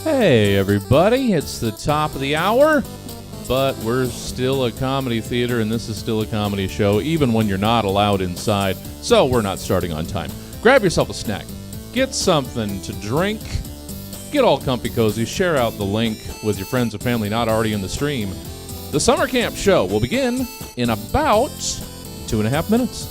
Hey everybody, it's the top of the hour, but we're still a comedy theater and this is still a comedy show, even when you're not allowed inside, so we're not starting on time. Grab yourself a snack, get something to drink, get all comfy cozy, share out the link with your friends and family not already in the stream. The summer camp show will begin in about 2.5 minutes.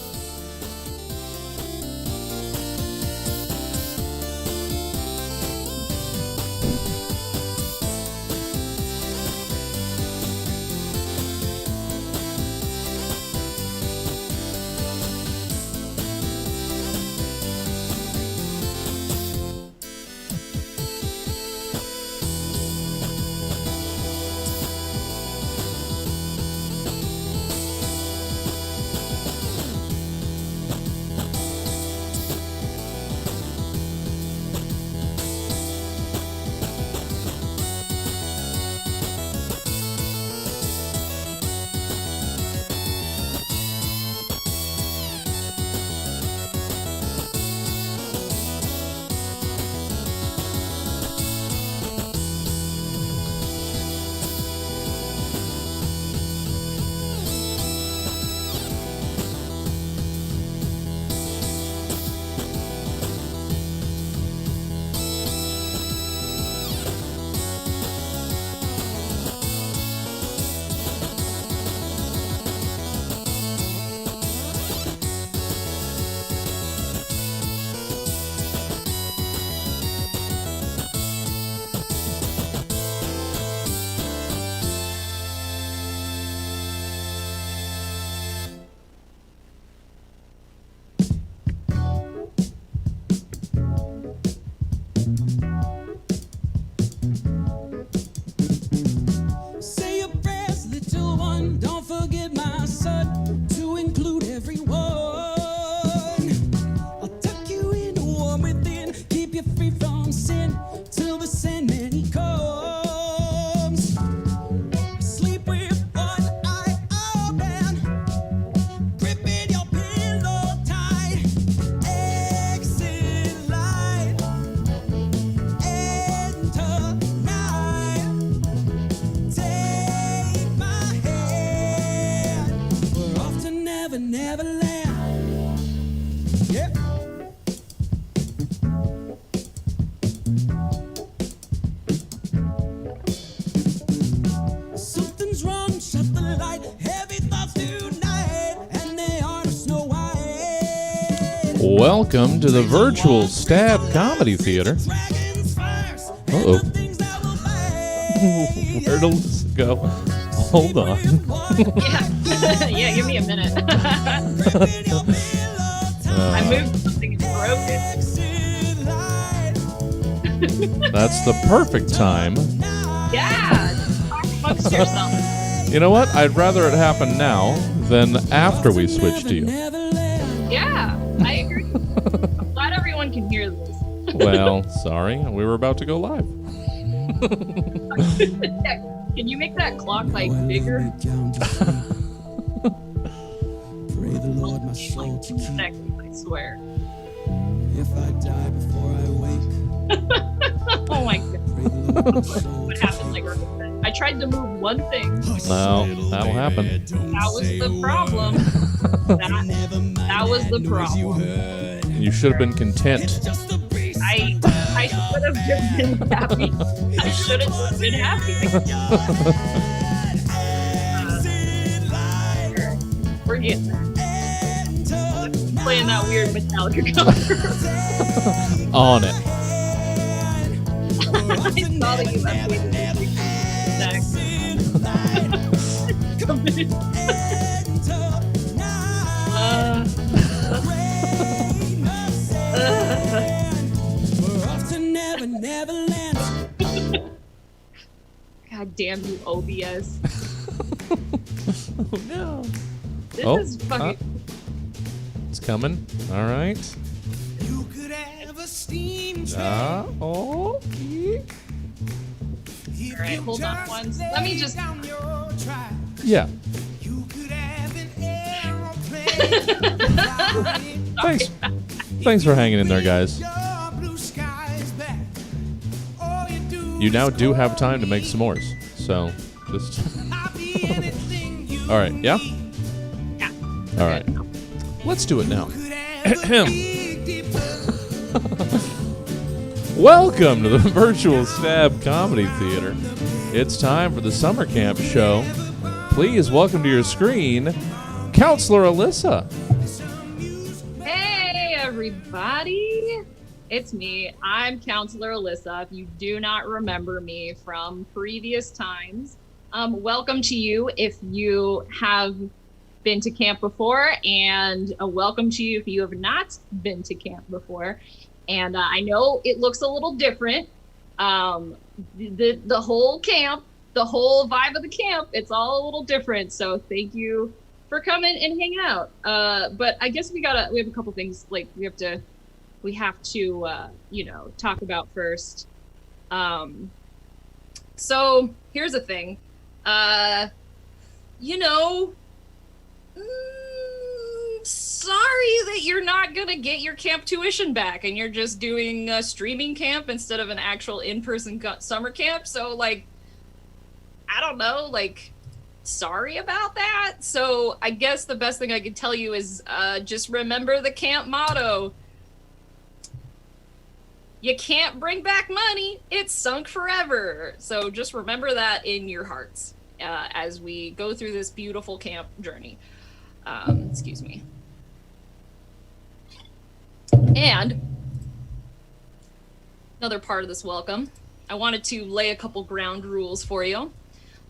Welcome to the virtual Stab Comedy Theater. Uh-oh. Where did this go? Hold on. Yeah, give me a minute. I moved something and broke it. That's the perfect time. Yeah, talk amongst yourself. You know what? I'd rather it happen now than after we switch to you. Yeah, I agree. I'm glad everyone can hear this. Well, sorry. We were about to go live. Can you make that clock, like, bigger? Pray the Lord my soul to keep. Seconds, I swear. If I die before I wake. Oh my god. Pray the Lord my soul What to happened, like, I tried to move one thing. Well, that'll happen. That was the problem. That was the problem. You should have been content. I should have just been happy. I should have just been happy. We're getting there. Playing that weird Metallica cover. On it. I saw that you left me the God damn you, OBS. Oh no. This is fucking. It's coming. All right. You could have a steam Oh. Alright, hold on once. Let me just. Yeah. You could have an airplane. Thanks for hanging in there, guys. you now do have time to make s'mores. So just. I'll be anything you All right. Yeah. Yeah. All right. Let's do it now. could ever dig deep. Welcome to the Virtual Stab Comedy Theater. It's time for the summer camp show. Please welcome to your screen, Counselor Alyssa. Hey, everybody. It's me. I'm Counselor Alyssa. If you do not remember me from previous times, welcome to you if you have been to camp before, and a welcome to you if you have not been to camp before. And I know it looks a little different. The whole camp, the whole vibe of the camp, it's all a little different. So thank you for coming and hang out. But I guess we have a couple things like we have to talk about first. So here's the thing. Sorry that you're not gonna get your camp tuition back and you're just doing a streaming camp instead of an actual in-person summer camp. So like, I don't know, like, sorry about that. So I guess the best thing I could tell you is just remember the camp motto. You can't bring back money, it's sunk forever. So just remember that in your hearts as we go through this beautiful camp journey. Excuse me. And another part of this welcome, I wanted to lay a couple ground rules for you.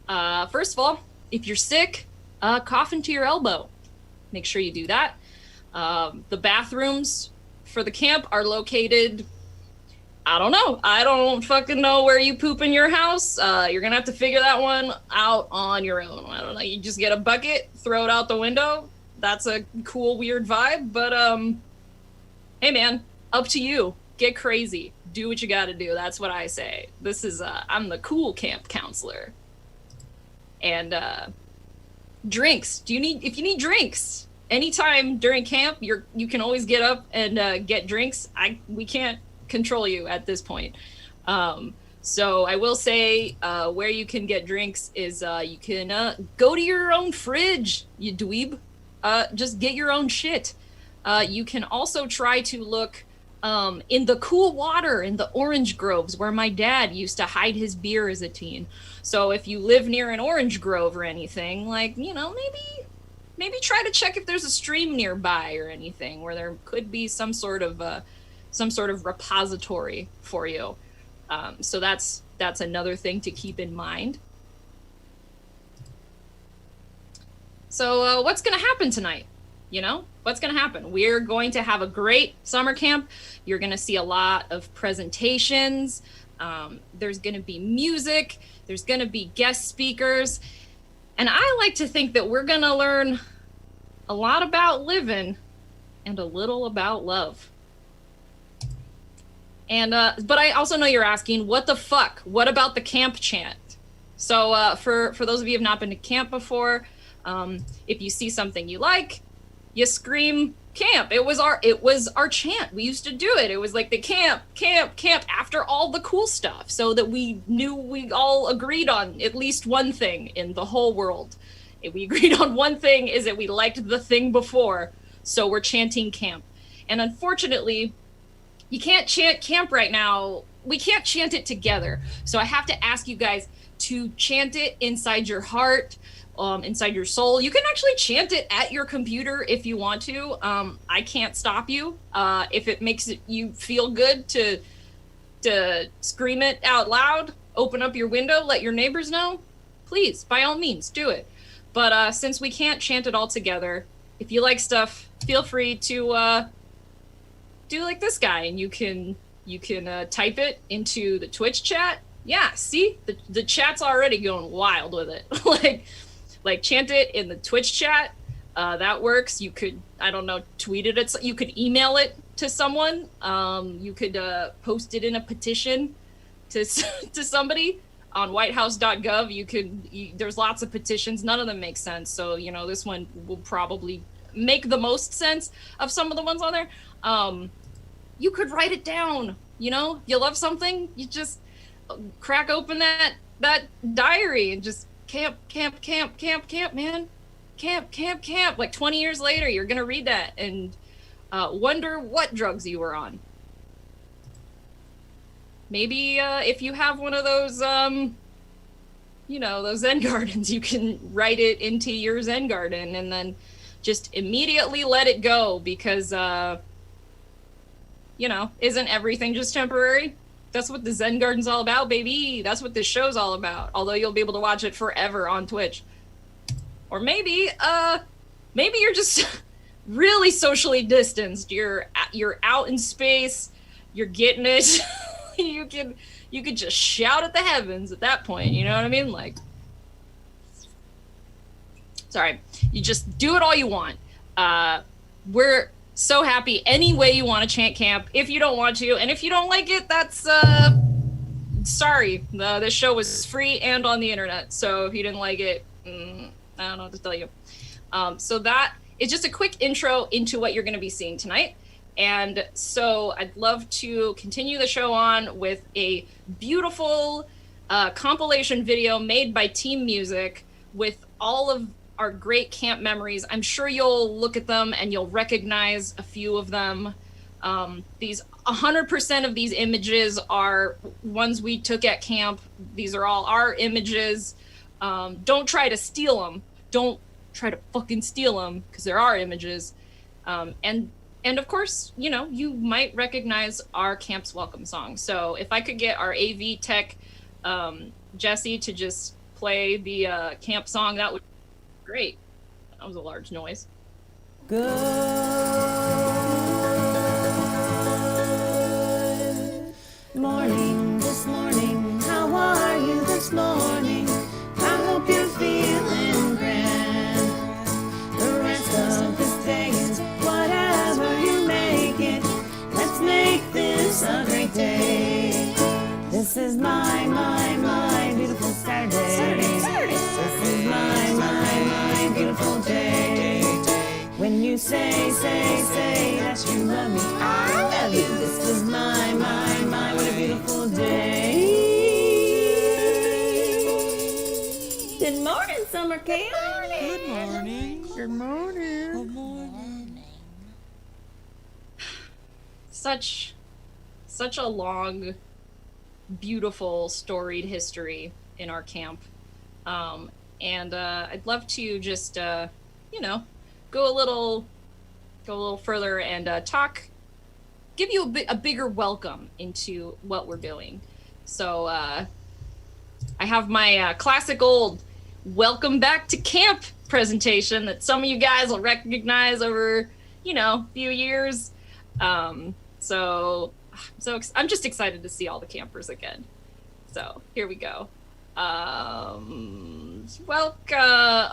First of all, if you're sick, cough into your elbow. Make sure you do that. The bathrooms for the camp are located, I don't know. I don't fucking know where you poop in your house. You're gonna have to figure that one out on your own. I don't know. You just get a bucket, throw it out the window. That's a cool, weird vibe. But hey man, up to you. Get crazy. Do what you gotta do. That's what I say. This is I'm the cool camp counselor. And drinks. If you need drinks, anytime during camp, you can always get up and get drinks. We can't control you at this point. So I will say where you can get drinks is you can go to your own fridge, you dweeb. Just get your own shit. You can also try to look in the cool water in the orange groves where my dad used to hide his beer as a teen. So if you live near an orange grove or anything, like, maybe try to check if there's a stream nearby or anything where there could be some sort of repository for you. So that's another thing to keep in mind. So what's going to happen tonight? What's going to happen? We're going to have a great summer camp. You're going to see a lot of presentations. There's going to be music. There's going to be guest speakers. And I like to think that we're going to learn a lot about living and a little about love. And but I also know you're asking, what the fuck? What about the camp chant? So for those of you who have not been to camp before, if you see something you like, you scream camp. It was our chant. We used to do it. It was like the camp after all the cool stuff, so that we knew we all agreed on at least one thing in the whole world. If we agreed on one thing is that we liked the thing before, so we're chanting camp. And unfortunately, you can't chant camp right now. We can't chant it together. So I have to ask you guys to chant it inside your heart, inside your soul. You can actually chant it at your computer if you want to. I can't stop you. If it makes you feel good to scream it out loud, open up your window, let your neighbors know, please, by all means, do it. But since we can't chant it all together, if you like stuff, feel free to do like this guy, and you can type it into the Twitch chat. Yeah, see, the chat's already going wild with it. like chant it in the Twitch chat. That works. You could, I don't know, tweet it. You could email it to someone. You could post it in a petition to somebody on whitehouse.gov. There's lots of petitions. None of them make sense. So, this one will probably make the most sense of some of the ones on there. You could write it down. You love something, you just crack open that diary and just camp, man. Camp. Like 20 years later, you're gonna read that and wonder what drugs you were on. Maybe if you have one of those, those Zen gardens, you can write it into your Zen garden and then just immediately let it go because, isn't everything just temporary? That's what the Zen garden's all about, baby. That's what this show's all about. Although you'll be able to watch it forever on Twitch. Or maybe you're just really socially distanced. You're out in space. You're getting it. you could just shout at the heavens at that point. You know what I mean? Like, sorry, you just do it all you want. We're so happy any way you want to chant camp. If you don't want to, and if you don't like it, that's sorry. This show was free and on the internet. So if you didn't like it, I don't know what to tell you. So that is just a quick intro into what you're going to be seeing tonight. And so I'd love to continue the show on with a beautiful compilation video made by Team Music with all of our great camp memories. I'm sure you'll look at them and you'll recognize a few of them. These 100% of these images are ones we took at camp. These are all our images. Don't try to steal them. Don't try to fucking steal them because there are images. And of course, you might recognize our camp's welcome song. So if I could get our AV tech, Jesse, to just play the camp song, that would be great. That was a large noise. Good morning this morning. How are you this morning? I hope you're feeling grand. The rest of this day is whatever you make it. Let's make this a great day. This is my beautiful Saturday. This is my beautiful day. When you say that you love me, I love you. This is my what a beautiful day. Good morning, summer camp. Good morning. Good morning. Good morning. Such a long, beautiful, storied history in our camp. And I'd love to just, go a little further and give you a bigger welcome into what we're doing. So I have my classic old welcome back to camp presentation that some of you guys will recognize over, a few years. So I'm just excited to see all the campers again. So here we go.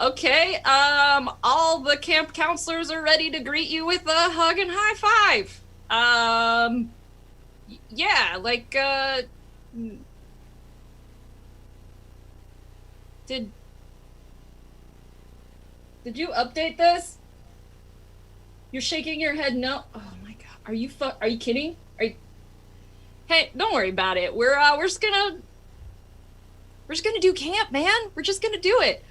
Okay. All the camp counselors are ready to greet you with a hug and high five. Did you update this? You're shaking your head no. Oh my god. Are you kidding? Hey, don't worry about it. We're just gonna do camp, man. We're just gonna do it.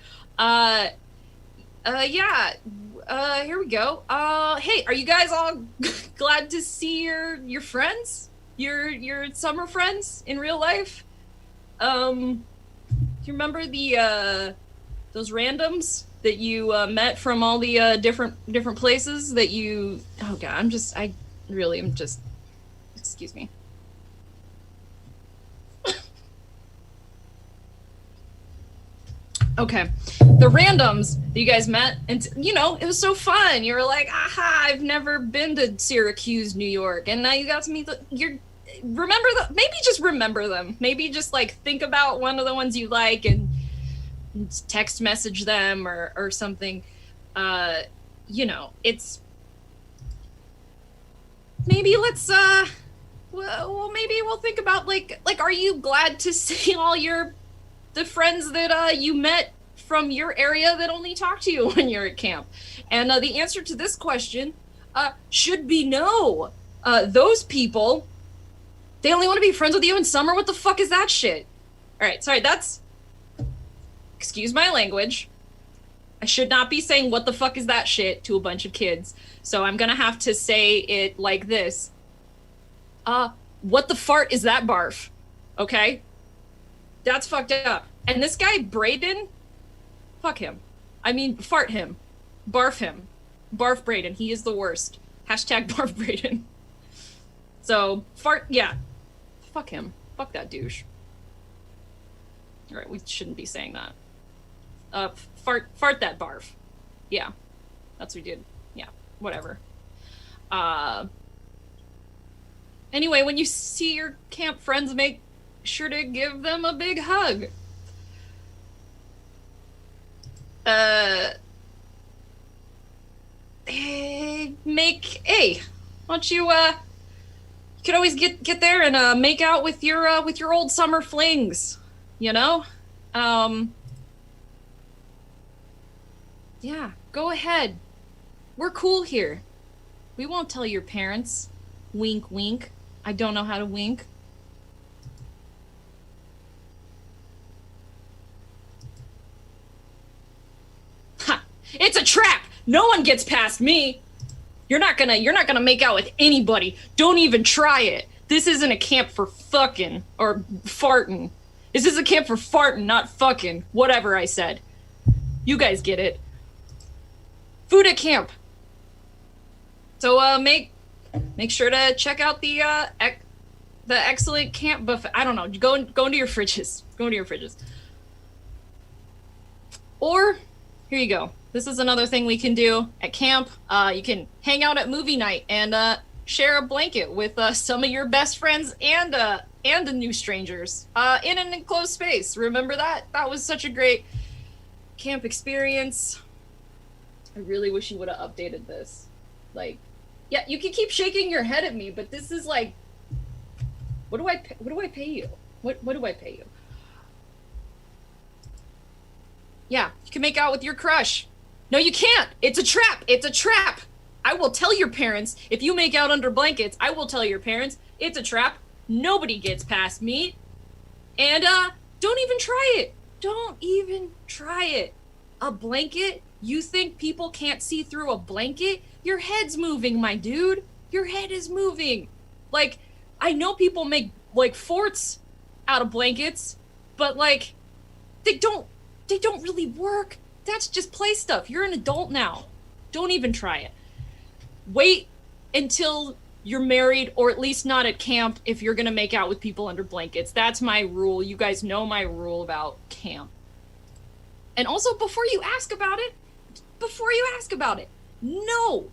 Here we go. Hey, are you guys all glad to see your friends? Your summer friends in real life? Do you remember those randoms that you met from all the different places that you? Oh god, I'm just. Excuse me. Okay, the randoms that you guys met, and it was so fun. You were like, aha, I've never been to Syracuse, New York, and now you got to meet maybe just remember them. Maybe just like think about one of the ones you like and text message them or something. It's maybe let's maybe we'll think about like are you glad to see all the friends that you met from your area that only talk to you when you're at camp? And the answer to this question should be no. Those people They only want to be friends with you in summer? What the fuck is that shit? All right, sorry, that's... Excuse my language. I should not be saying what the fuck is that shit to a bunch of kids. So I'm gonna have to say it like this. What the fart is that barf? Okay? That's fucked up. And this guy, Braden, fuck him. I mean, fart him. Barf him. Barf Braden. He is the worst. Hashtag barf Braden. So, fart, yeah. Fuck him. Fuck that douche. Alright, we shouldn't be saying that. Fart that barf. Yeah. That's what we did. Yeah. Whatever. Anyway, when you see your camp friends, make sure to give them a big hug. Why don't you, you could always get there and, make out with your old summer flings, you know? Yeah, go ahead. We're cool here. We won't tell your parents. Wink, wink. I don't know how to wink. Ha! It's a trap! No one gets past me! You're not gonna make out with anybody. Don't even try it. This isn't a camp for fucking or farting. This is a camp for farting, not fucking. Whatever I said. You guys get it. Food at camp. So make sure to check out the excellent camp buffet. I don't know. Go into your fridges. Go into your fridges. Or here you go. This is another thing we can do at camp. You can hang out at movie night and share a blanket with some of your best friends and the new strangers in an enclosed space. Remember that? That was such a great camp experience. I really wish you would have updated this. Like, yeah, you can keep shaking your head at me, but this is like, what do I pay you? What do I pay you? Yeah, you can make out with your crush. No, you can't. It's a trap. It's a trap. I will tell your parents if you make out under blankets. I will tell your parents it's a trap. Nobody gets past me. And don't even try it. Don't even try it. A blanket? You think people can't see through a blanket? Your head's moving, my dude. Your head is moving. Like, I know people make, like, forts out of blankets, but, like, they don't really work. That's just play stuff. You're an adult now. Don't even try it. Wait until you're married, or at least not at camp, if you're gonna make out with people under blankets. That's my rule. You guys know my rule about camp. And also, before you ask about it, no,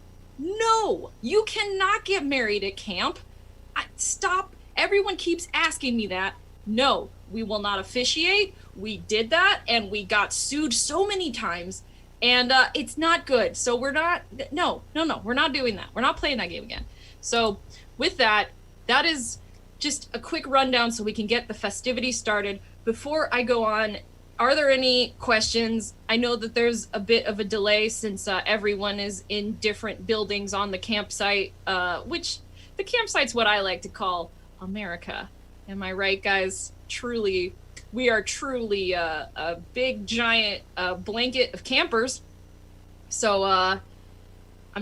you cannot get married at camp. Stop. Everyone keeps asking me that. No, we will not officiate. We did that, and we got sued so many times, and it's not good. So we're not, no, we're not doing that. We're not playing that game again. So with that, that is just a quick rundown so we can get the festivities started. Before I go on, are there any questions? I know that there's a bit of a delay since everyone is in different buildings on the campsite, which the campsite's what I like to call America. Am I right, guys? Truly, we are truly a big, giant blanket of campers. So I'm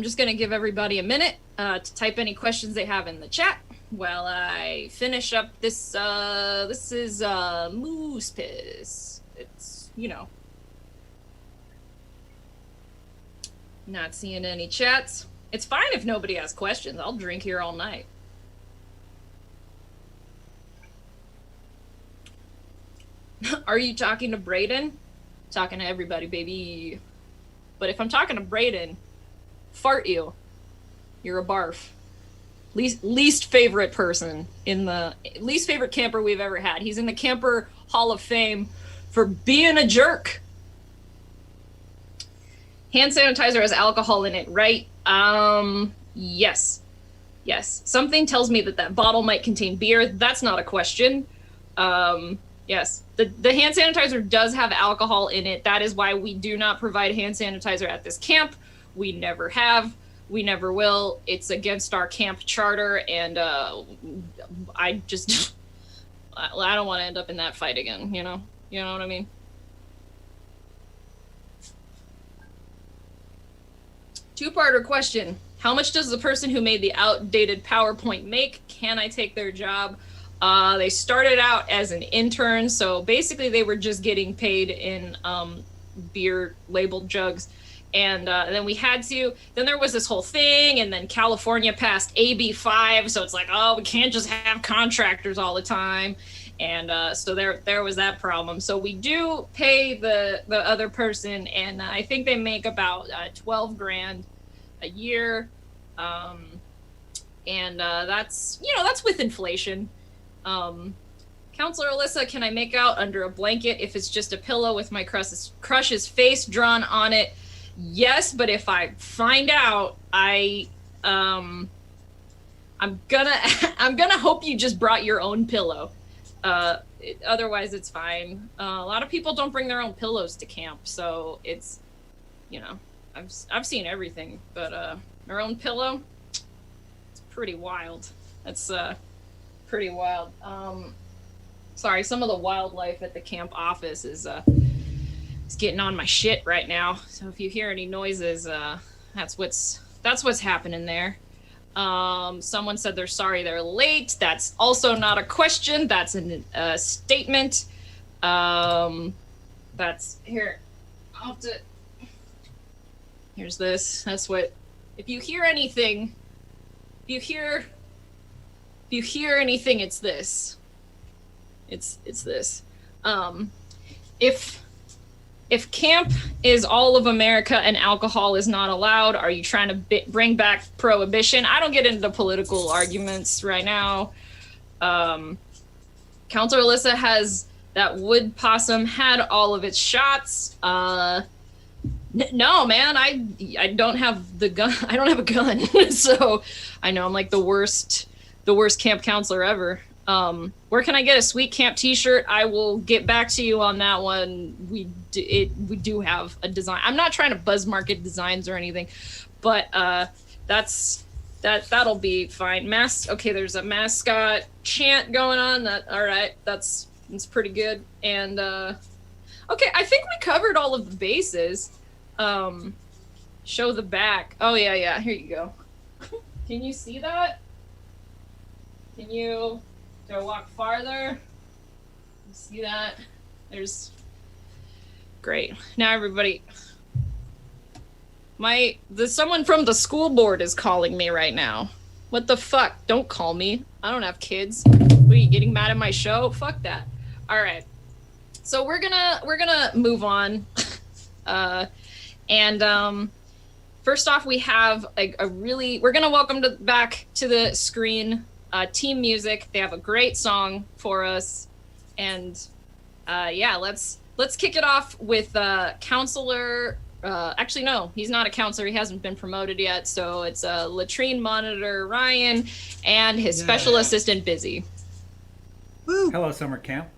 just going to give everybody a minute to type any questions they have in the chat while I finish up this. This is Moose Piss. It's, you know. Not seeing any chats. It's fine if nobody has questions. I'll drink here all night. Are you talking to Braden? Talking to everybody, baby. But if I'm talking to Braden, fart you. You're a barf. Least favorite person in the least favorite camper we've ever had. He's in the Camper Hall of Fame for being a jerk. Hand sanitizer has alcohol in it, right? Yes. Yes. Something tells me that bottle might contain beer. That's not a question. Yes. The hand sanitizer does have alcohol in it. That is why we do not provide hand sanitizer at this camp. We never have. We never will. It's against our camp charter, and I just I don't want to end up in that fight again. You know what I mean. Two-parter question. How much does the person who made the outdated PowerPoint make? Can I take their job? They started out as an intern, so basically they were just getting paid in beer labeled jugs. And then then there was this whole thing, and then California passed AB5, so it's like, oh, we can't just have contractors all the time. And so there was that problem. So we do pay the other person, and I think they make about 12 grand a year. And that's with inflation. Counselor Alyssa, can I make out under a blanket if it's just a pillow with my crush's face drawn on it? Yes, but if I find out, I'm gonna hope you just brought your own pillow. Otherwise it's fine. A lot of people don't bring their own pillows to camp, so it's, I've seen everything, but their own pillow, it's pretty wild. That's pretty wild. Sorry, some of the wildlife at the camp office is getting on my shit right now. So if you hear any noises, that's what's happening there. Someone said they're sorry they're late. That's also not a question. That's a statement. That's here. I'll have to. Here's this. That's what. If you hear anything, it's this. It's this. If camp is all of America and alcohol is not allowed, are you trying to bring back prohibition? I don't get into political arguments right now. Counselor Alyssa has that wood possum had all of its shots. No, man, I don't have the gun. I don't have a gun, so I know I'm like the worst camp counselor ever. Where can I get a sweet camp t-shirt? I will get back to you on that one. We do have a design. I'm not trying to buzz market designs or anything, but that'll be fine. Okay, there's a mascot chant going on. All right, that's pretty good. And okay, I think we covered all of the bases. Show the back. Oh yeah, here you go. Can you see that? Do I walk farther? You see that? There's great. Now everybody, someone from the school board is calling me right now. What the fuck? Don't call me. I don't have kids. What are you getting mad at my show? Fuck that. All right. So we're gonna move on. First off, we have we're gonna welcome back to the screen Team Music. They have a great song for us, and let's kick it off with Counselor. Actually, no, he's not a counselor. He hasn't been promoted yet, so it's latrine monitor Ryan and his special assistant Busy. Woo. Hello, summer camp.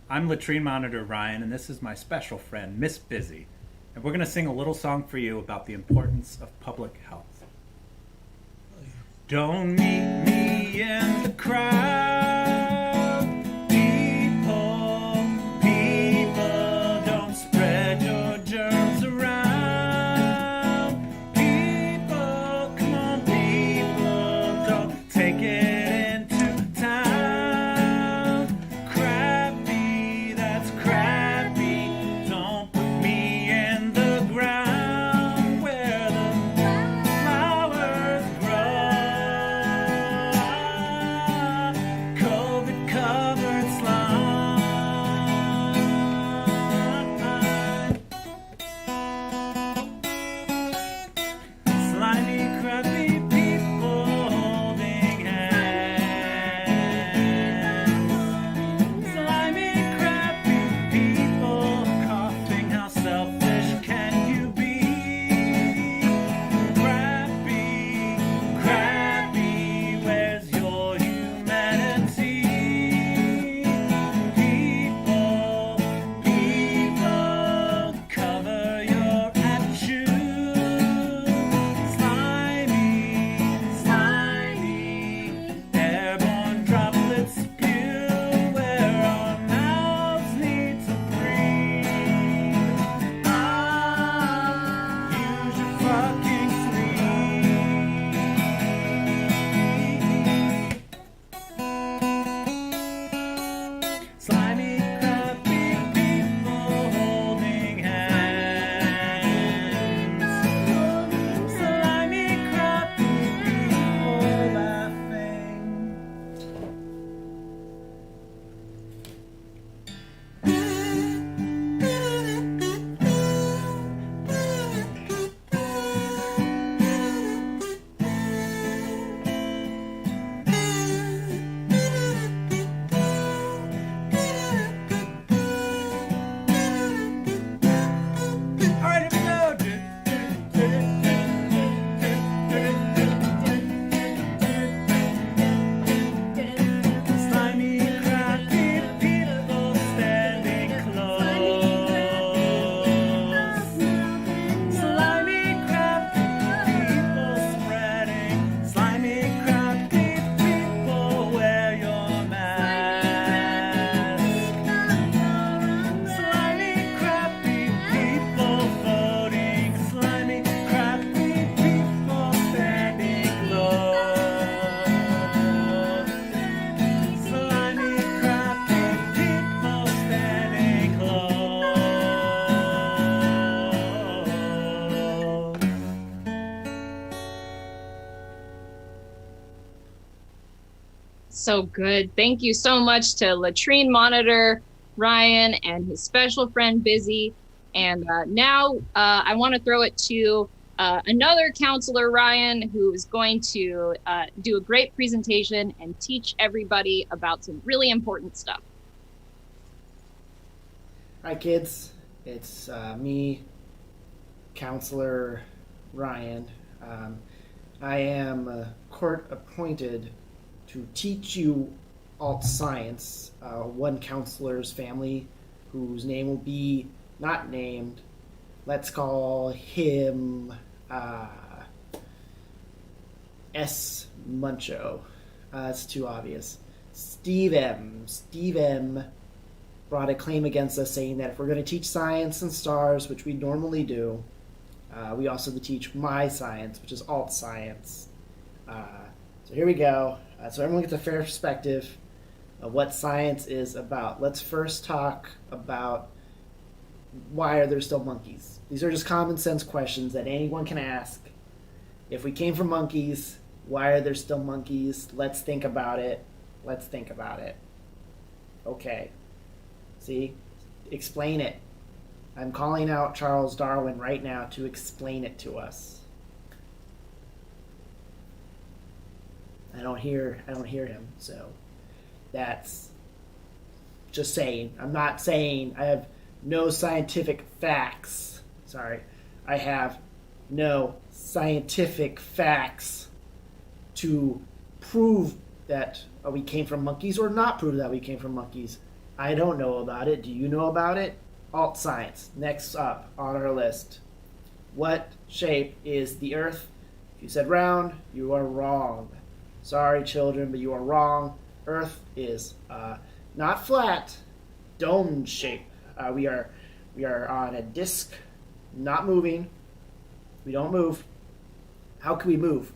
I'm latrine monitor Ryan, and this is my special friend Miss Busy, and we're gonna sing a little song for you about the importance of public health. Don't meet me in the crowd, people, don't spread your germs around. People, come on, people, don't take it into town. Crappy, that's crappy, don't put me in the ground where the flowers grow. So good. Thank you so much to Latrine Monitor Ryan and his special friend Busy. And now I want to throw it to another counselor, Ryan, who is going to do a great presentation and teach everybody about some really important stuff. Hi, kids. It's me, Counselor Ryan. I am court appointed to teach you alt science. One counselor's family, whose name will be not named. Let's call him S. Muncho. It's too obvious. Steve M. Steve M. brought a claim against us saying that if we're going to teach science and stars, which we normally do, we also have to teach my science, which is alt science. So here we go. So everyone gets a fair perspective of what science is about. Let's first talk about why are there still monkeys? These are just common sense questions that anyone can ask. If we came from monkeys, why are there still monkeys? Let's think about it. Let's think about it. Okay. See? Explain it. I'm calling out Charles Darwin right now to explain it to us. I don't hear him, so that's just saying. I'm not saying I have no scientific facts. Sorry. I have no scientific facts to prove that we came from monkeys or not prove that we came from monkeys. I don't know about it. Do you know about it? Alt science. Next up on our list. What shape is the Earth? If you said round, you are wrong. Sorry, children, but you are wrong. Earth is not flat, dome shape. We are on a disc, not moving. We don't move. How can we move?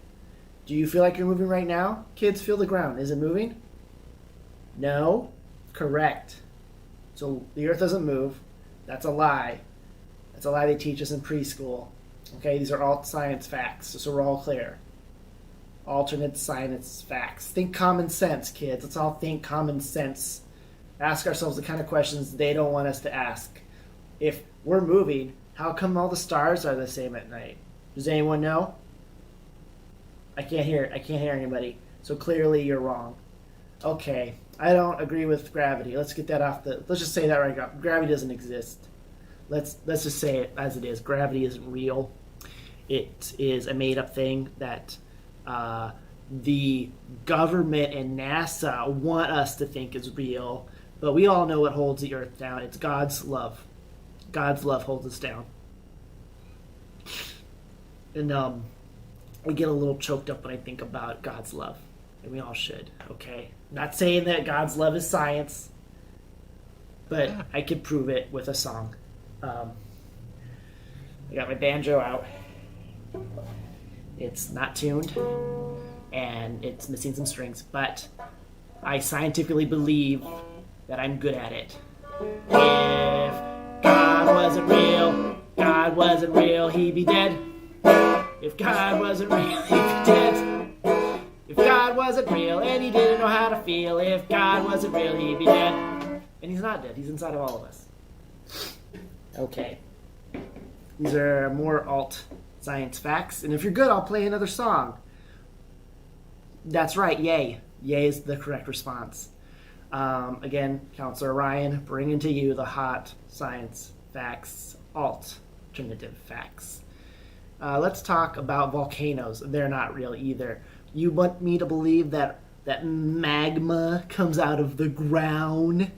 Do you feel like you're moving right now? Kids, feel the ground. Is it moving? No? Correct. So the Earth doesn't move. That's a lie. That's a lie they teach us in preschool. Okay, these are alt science facts, so we're all clear. Alternate science facts. Think common sense, kids. Let's all think common sense. Ask ourselves the kind of questions they don't want us to ask. If we're moving, how come all the stars are the same at night? Does anyone know? I can't hear anybody. So clearly you're wrong. Okay, I don't agree with gravity. Let's get that off the. Let's just say that right now. Gravity doesn't exist. Let's just say it as it is. Gravity isn't real. It is a made-up thing that the government and NASA want us to think is real, but we all know what holds the Earth down. It's God's love. God's love holds us down. And I get a little choked up when I think about God's love, and we all should. Okay, not saying that God's love is science, but I could prove it with a song. I got my banjo out. It's not tuned, and it's missing some strings, but I scientifically believe that I'm good at it. If God wasn't real, he'd be dead. If God wasn't real, he'd be dead. If God wasn't real and he didn't know how to feel, if God wasn't real, he'd be dead. And he's not dead, he's inside of all of us. Okay. These are more alt science facts, and if you're good, I'll play another song. That's right, yay. Yay is the correct response. Again, Counselor Ryan, bringing to you the hot science facts, alternative facts. Let's talk about volcanoes. They're not real either. You want me to believe that magma comes out of the ground?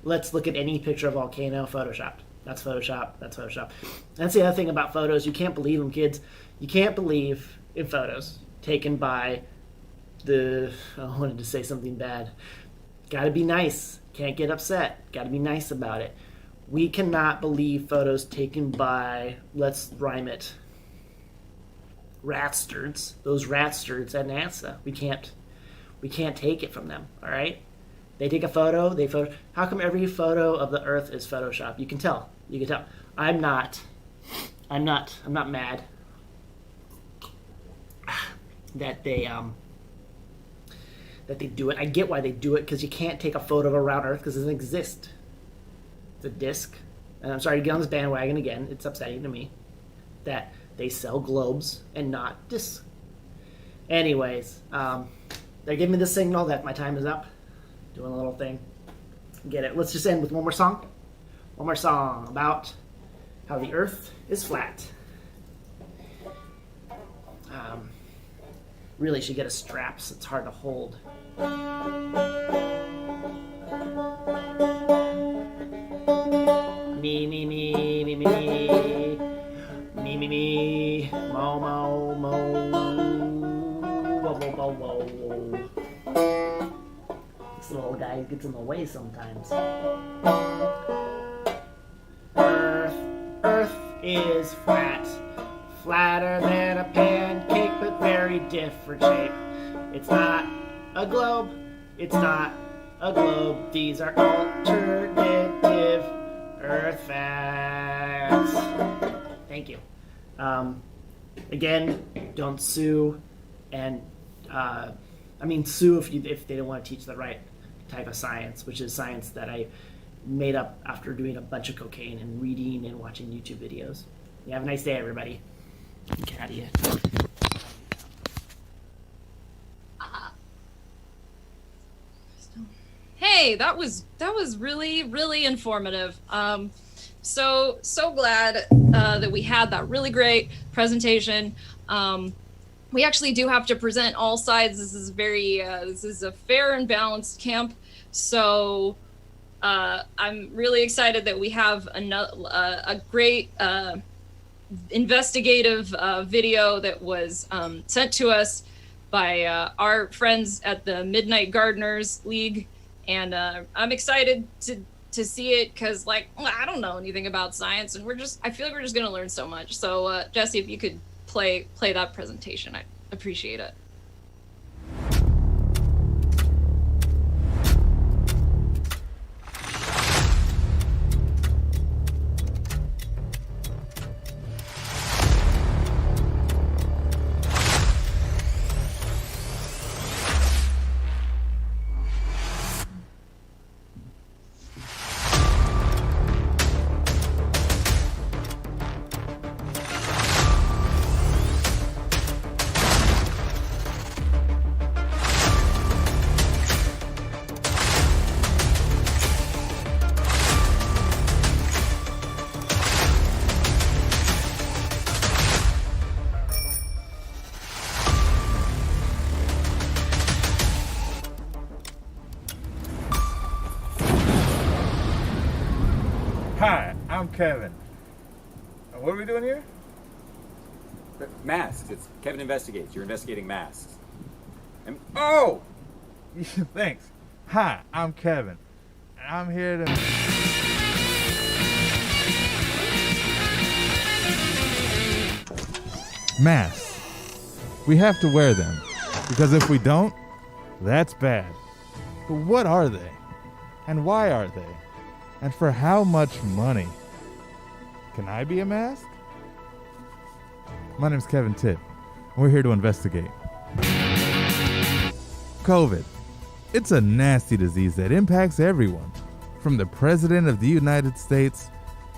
Let's look at any picture of a volcano photoshopped. That's Photoshop. That's Photoshop. That's the other thing about photos. You can't believe them, kids. You can't believe in photos taken by I wanted to say something bad. Gotta be nice. Can't get upset. Gotta be nice about it. We cannot believe photos taken by, let's rhyme it, ratstards. Those ratstards at NASA. We can't take it from them, all right? They take a photo, how come every photo of the Earth is Photoshop? You can tell. I'm not mad that that they do it. I get why they do it, because you can't take a photo of a round Earth because it doesn't exist. It's a disc. And I'm sorry to get on this bandwagon again. It's upsetting to me that they sell globes and not discs. Anyways, they're giving me the signal that my time is up. Doing a little thing. Get it. Let's just end with one more song. One more song about how the Earth is flat. Really should get a strap so it's hard to hold. Me, me, me, me, me, me. Me, me, me. Mo, mo, mo. Whoa, whoa, whoa, whoa. This little guy gets in the way sometimes. Earth is flat. Flatter than a pancake, but very different shape. It's not a globe. It's not a globe. These are alternative Earth facts. Thank you. Again, don't sue, and sue if they don't want to teach the right type of science, which is science that I made up after doing a bunch of cocaine and reading and watching YouTube videos. You have a nice day, everybody. Get out of here. Hey, that was really, really informative. So glad that we had that really great presentation. We actually do have to present all sides. This is a fair and balanced camp. So I'm really excited that we have a great investigative video that was sent to us by our friends at the Midnight Gardeners League, and I'm excited to see it because, like, I don't know anything about science, and I feel like we're just gonna learn so much. So Jesse, if you could play that presentation, I'd appreciate it. Hi, I'm Kevin. What are we doing here? Masks. It's Kevin Investigates. You're investigating masks. And Oh! Thanks. Hi, I'm Kevin. And I'm here to... Masks. We have to wear them. Because if we don't, that's bad. But what are they? And why are they? And for how much money? Can I be a mask? My name's Kevin Titt, and we're here to investigate. COVID. It's a nasty disease that impacts everyone, from the President of the United States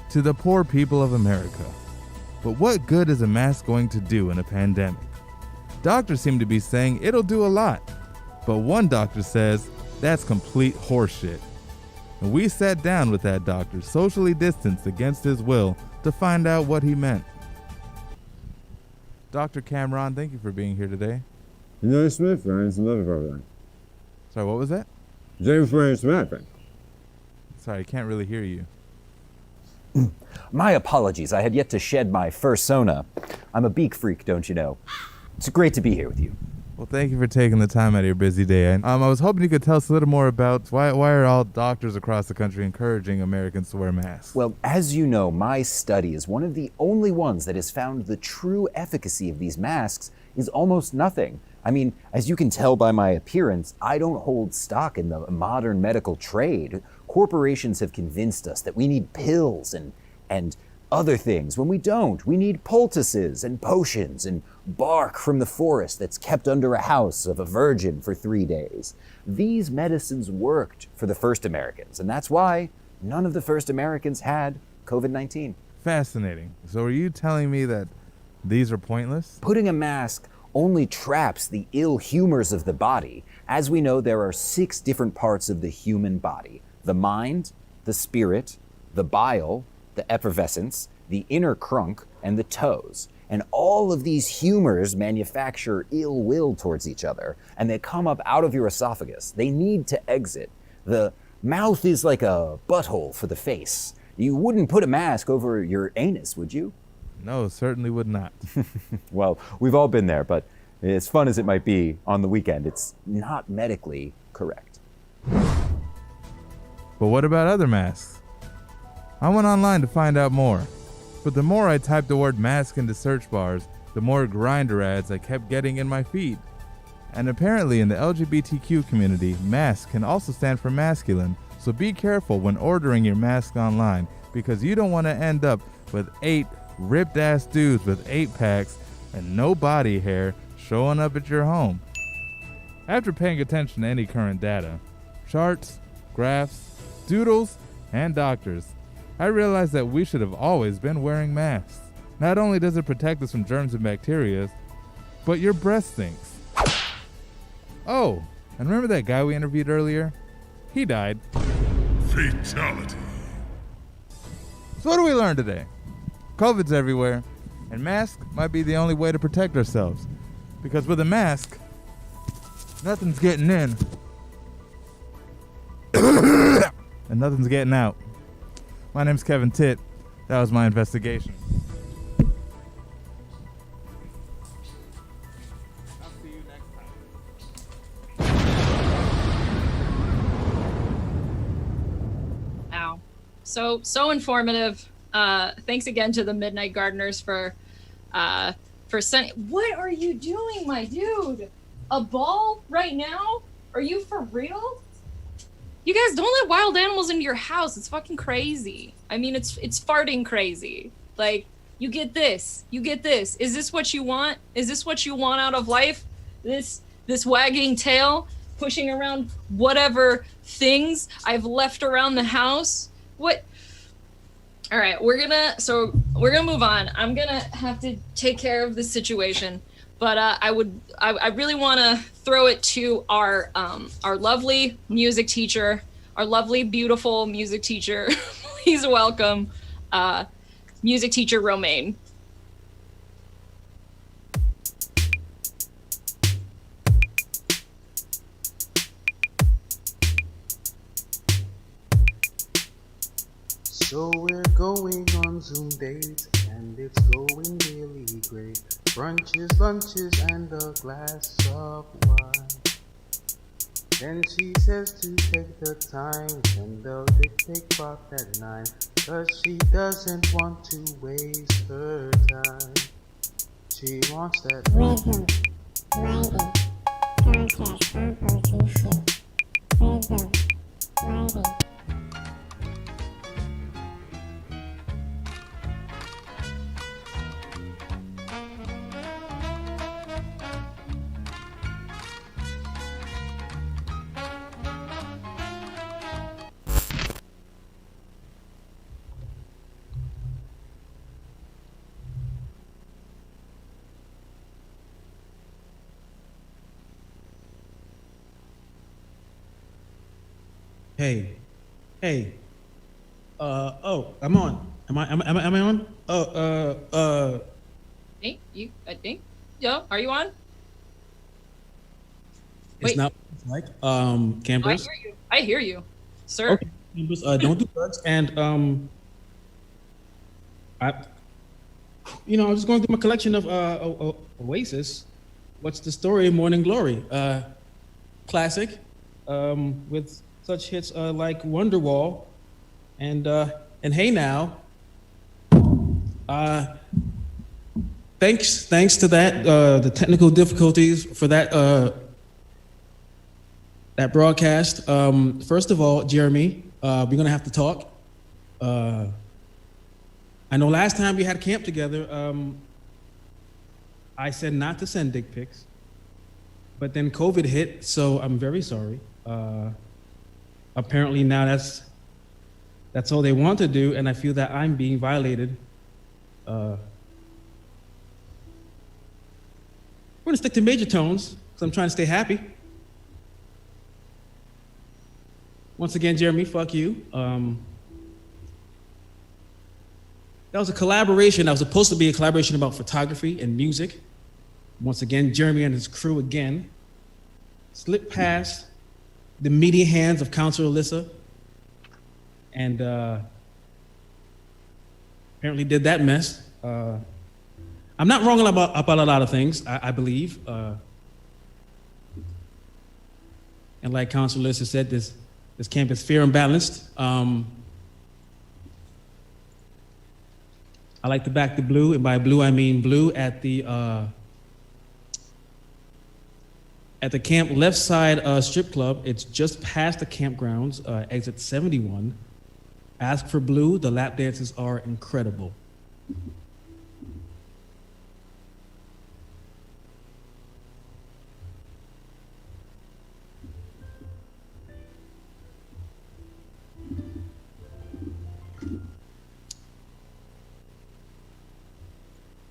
to the poor people of America. But what good is a mask going to do in a pandemic? Doctors seem to be saying it'll do a lot, but one doctor says that's complete horseshit. And we sat down with that doctor, socially distanced against his will, to find out what he meant. Dr. Cameron, thank you for being here today. James Smith, Ryan Smith over there. Sorry, what was that? James Ryan Smith. Sorry, I can't really hear you. my apologies. I had yet to shed my fursona. I'm a beak freak, don't you know? It's great to be here with you. Well, thank you for taking the time out of your busy day. I was hoping you could tell us a little more about why are all doctors across the country encouraging Americans to wear masks? Well, as you know, my study is one of the only ones that has found the true efficacy of these masks is almost nothing. I mean, as you can tell by my appearance, I don't hold stock in the modern medical trade. Corporations have convinced us that we need pills and other things when we don't. We need poultices and potions and bark from the forest that's kept under a house of a virgin for 3 days. These medicines worked for the first Americans, and that's why none of the first Americans had COVID-19. Fascinating. So are you telling me that these are pointless? Putting a mask only traps the ill humors of the body. As we know, there are 6 different parts of the human body: the mind, the spirit, the bile, the effervescence, the inner crunk, and the toes. And all of these humors manufacture ill will towards each other, and they come up out of your esophagus. They need to exit. The mouth is like a butthole for the face. You wouldn't put a mask over your anus, would you? No, certainly would not. Well, we've all been there, but as fun as it might be on the weekend, it's not medically correct. But what about other masks? I went online to find out more, but the more I typed the word mask into search bars, the more Grindr ads I kept getting in my feed. And apparently in the LGBTQ community, mask can also stand for masculine, so be careful when ordering your mask online, because you don't want to end up with 8 ripped ass dudes with 8-packs and no body hair showing up at your home. After paying attention to any current data, charts, graphs, doodles, and doctors, I realized that we should have always been wearing masks. Not only does it protect us from germs and bacteria, but your breath stinks. Oh, and remember that guy we interviewed earlier? He died. Fatality. So what do we learn today? COVID's everywhere, and masks might be the only way to protect ourselves. Because with a mask, nothing's getting in. And nothing's getting out. My name's Kevin Titt. That was my investigation. I'll see you next time. Wow. So informative. Thanks again to the Midnight Gardeners for sending. What are you doing, my dude? A ball right now? Are you for real? You guys don't let wild animals into your house. It's fucking crazy. I mean, it's farting crazy. Like, you get this. You get this. Is this what you want? Is this what you want out of life? This wagging tail pushing around whatever things I've left around the house? What? All right, we're gonna move on. I'm gonna have to take care of this situation, but I really want to throw it to our lovely music teacher, our lovely, beautiful music teacher. Please welcome music teacher Romaine. So we're going on Zoom dates, and it's going really great. Brunches, lunches, and a glass of wine. Then she says to take the time, send the dick pic pop at 9, 'cause she doesn't want to waste her time. She wants that Rhythm, writing, contact, composition. Rhythm, writing. Hey. Oh, I'm on. Am I on? Hey, I think. Yo, are you on? It's Wait. not like campers. I hear you, sir. Okay. Campers, don't do drugs. And I was going through my collection of Oasis. What's the story? Morning Glory, classic, with such hits like Wonderwall and Hey Now. Thanks to that, the technical difficulties for that broadcast. First of all, Jeremy, we're gonna have to talk. I I know last time we had camp together, I said not to send dick pics, but then COVID hit, so I'm very sorry. Apparently now that's all they want to do, and I feel that I'm being violated. We're gonna stick to major tones, because I'm trying to stay happy. Once again, Jeremy, fuck you. That was a collaboration. That was supposed to be a collaboration about photography and music. Once again, Jeremy and his crew again slipped past the meaty hands of Counselor Alyssa and apparently did that mess. I'm not wrong about a lot of things, I believe. And like Counselor Alyssa said, this camp is fair and balanced. I like to back the blue, and by blue I mean blue at the camp left side strip club. It's just past the campgrounds, exit 71. Ask for blue. The lap dances are incredible.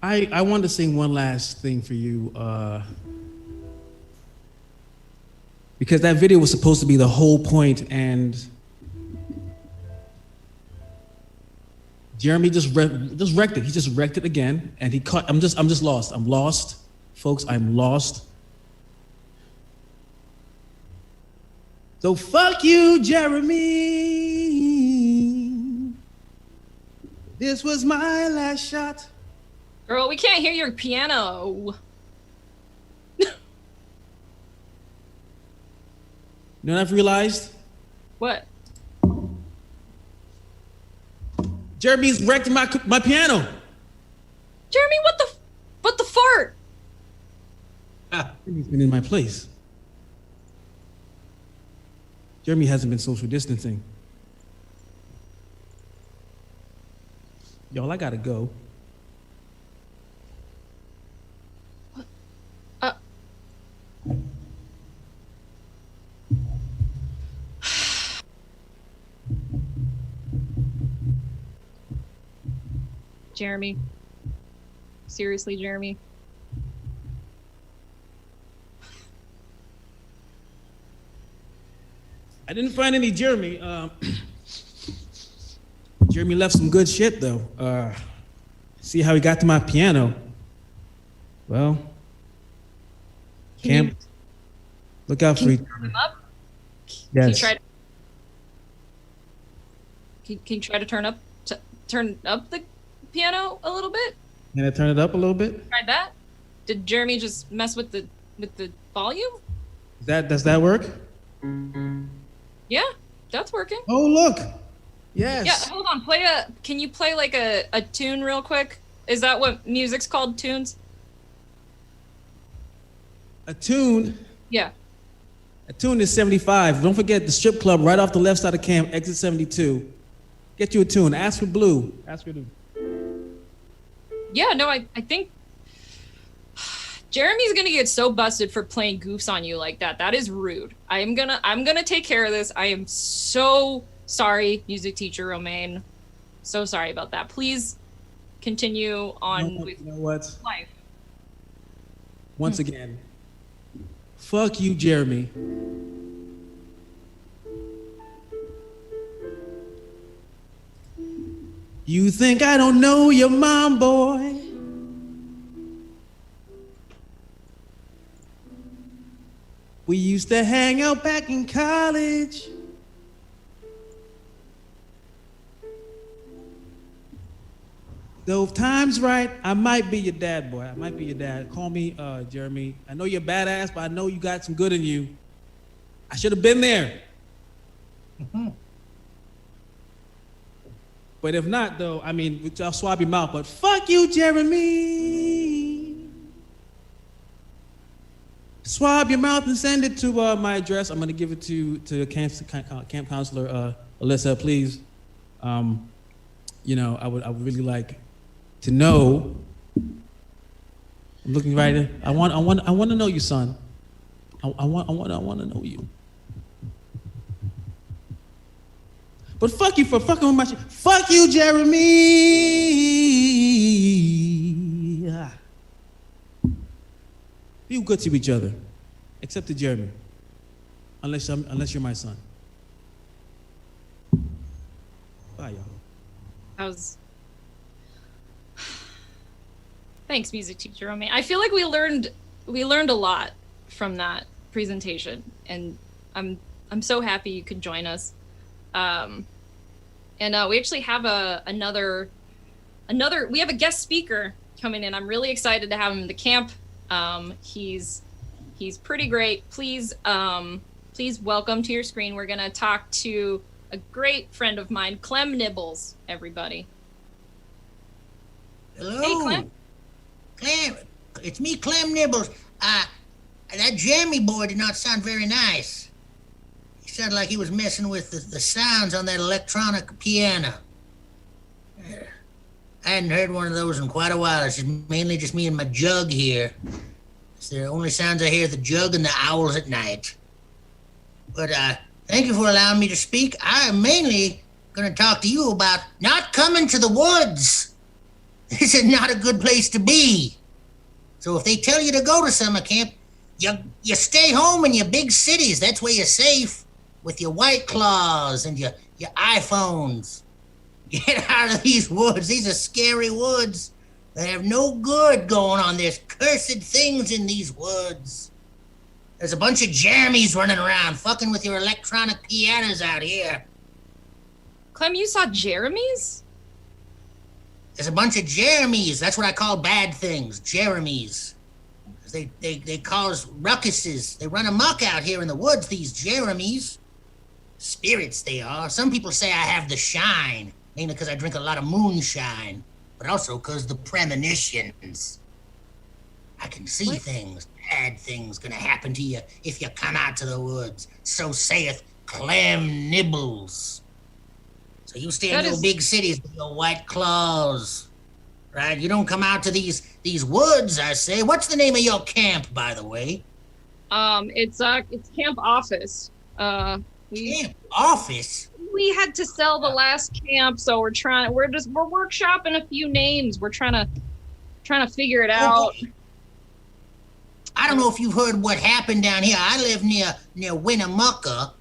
I want to sing one last thing for you, because that video was supposed to be the whole point, and Jeremy just wrecked it. He just wrecked it again, and he caught. I'm just lost. I'm lost, folks. I'm lost. So fuck you, Jeremy. This was my last shot. Girl, we can't hear your piano. You know what I've realized? What? Jeremy's wrecked my piano. Jeremy, what the fart? Jeremy's been in my place. Jeremy hasn't been social distancing. Y'all, I gotta go. Jeremy. Seriously, Jeremy. I didn't find any Jeremy. Jeremy left some good shit though. See how he got to my piano? Well, Camp, look out for each other. Turn him up? Yes. Can you try to turn up the piano a little bit? Can I turn it up a little bit? Tried that? Did Jeremy just mess with the volume? Does that work? Yeah, that's working. Oh look. Yes. Yeah, hold on. Can you play like a tune real quick? Is that what music's called, tunes? A tune? Yeah. A tune is 75. Don't forget the strip club right off the left side of camp, exit 72. Get you a tune. Ask for Blue. Ask her to. Yeah, no, I think Jeremy's gonna get so busted for playing goofs on you like that. That is rude. I'm gonna take care of this. I am so sorry, music teacher Romaine. So sorry about that. Please continue on with you know what? life. Once again, fuck you, Jeremy. You think I don't know your mom, boy? We used to hang out back in college. Though if time's right, I might be your dad, boy. I might be your dad. Call me Jeremy. I know you're badass, but I know you got some good in you. I should have been there. But if not, though, I mean, I'll swab your mouth. But fuck you, Jeremy. Swab your mouth and send it to my address. I'm gonna give it to camp counselor Alyssa, please. I would really like to know. I'm looking right in. I want to know you, son. I want to know you. But fuck you for fucking with my shit. Fuck you, Jeremy. Be good to each other, except to Jeremy. Unless you're my son. Bye, y'all. That was. Thanks, music teacher Romaine. I feel like we learned a lot from that presentation, and I'm so happy you could join us. And we actually have another we have a guest speaker coming in. I'm really excited to have him in the camp. He's pretty great. Please welcome to your screen. We're gonna talk to a great friend of mine, Clem Nibbles, everybody. Hello. Hey, Clem. Clem, it's me, Clem Nibbles. That Jeremy boy did not sound very nice. He sounded like he was messing with the sounds on that electronic piano. I hadn't heard one of those in quite a while. It's mainly just me and my jug here. It's the only sounds I hear, the jug and the owls at night. But thank you for allowing me to speak. I'm mainly going to talk to you about not coming to the woods. This is not a good place to be. So if they tell you to go to summer camp, you stay home in your big cities. That's where you're safe with your White Claws and your iPhones. Get out of these woods. These are scary woods. They have no good going on. There's cursed things in these woods. There's a bunch of jammies running around, fucking with your electronic pianos out here. Clem, you saw Jeremy's? There's a bunch of Jeremies. That's what I call bad things, Jeremies. They cause ruckuses. They run amok out here in the woods, these Jeremies. Spirits they are. Some people say I have the shine, mainly because I drink a lot of moonshine, but also because the premonitions. I can see things, bad things gonna happen to you if you come out to the woods. So saith Clem Nibbles. So you stay in your big cities with your White Claws, right? You don't come out to these woods, I say. What's the name of your camp, by the way? It's Camp Office. Camp Office? We had to sell the last camp, so we're workshopping a few names. We're trying to figure it out. I don't know if you've heard what happened down here. I live near Winnemucca.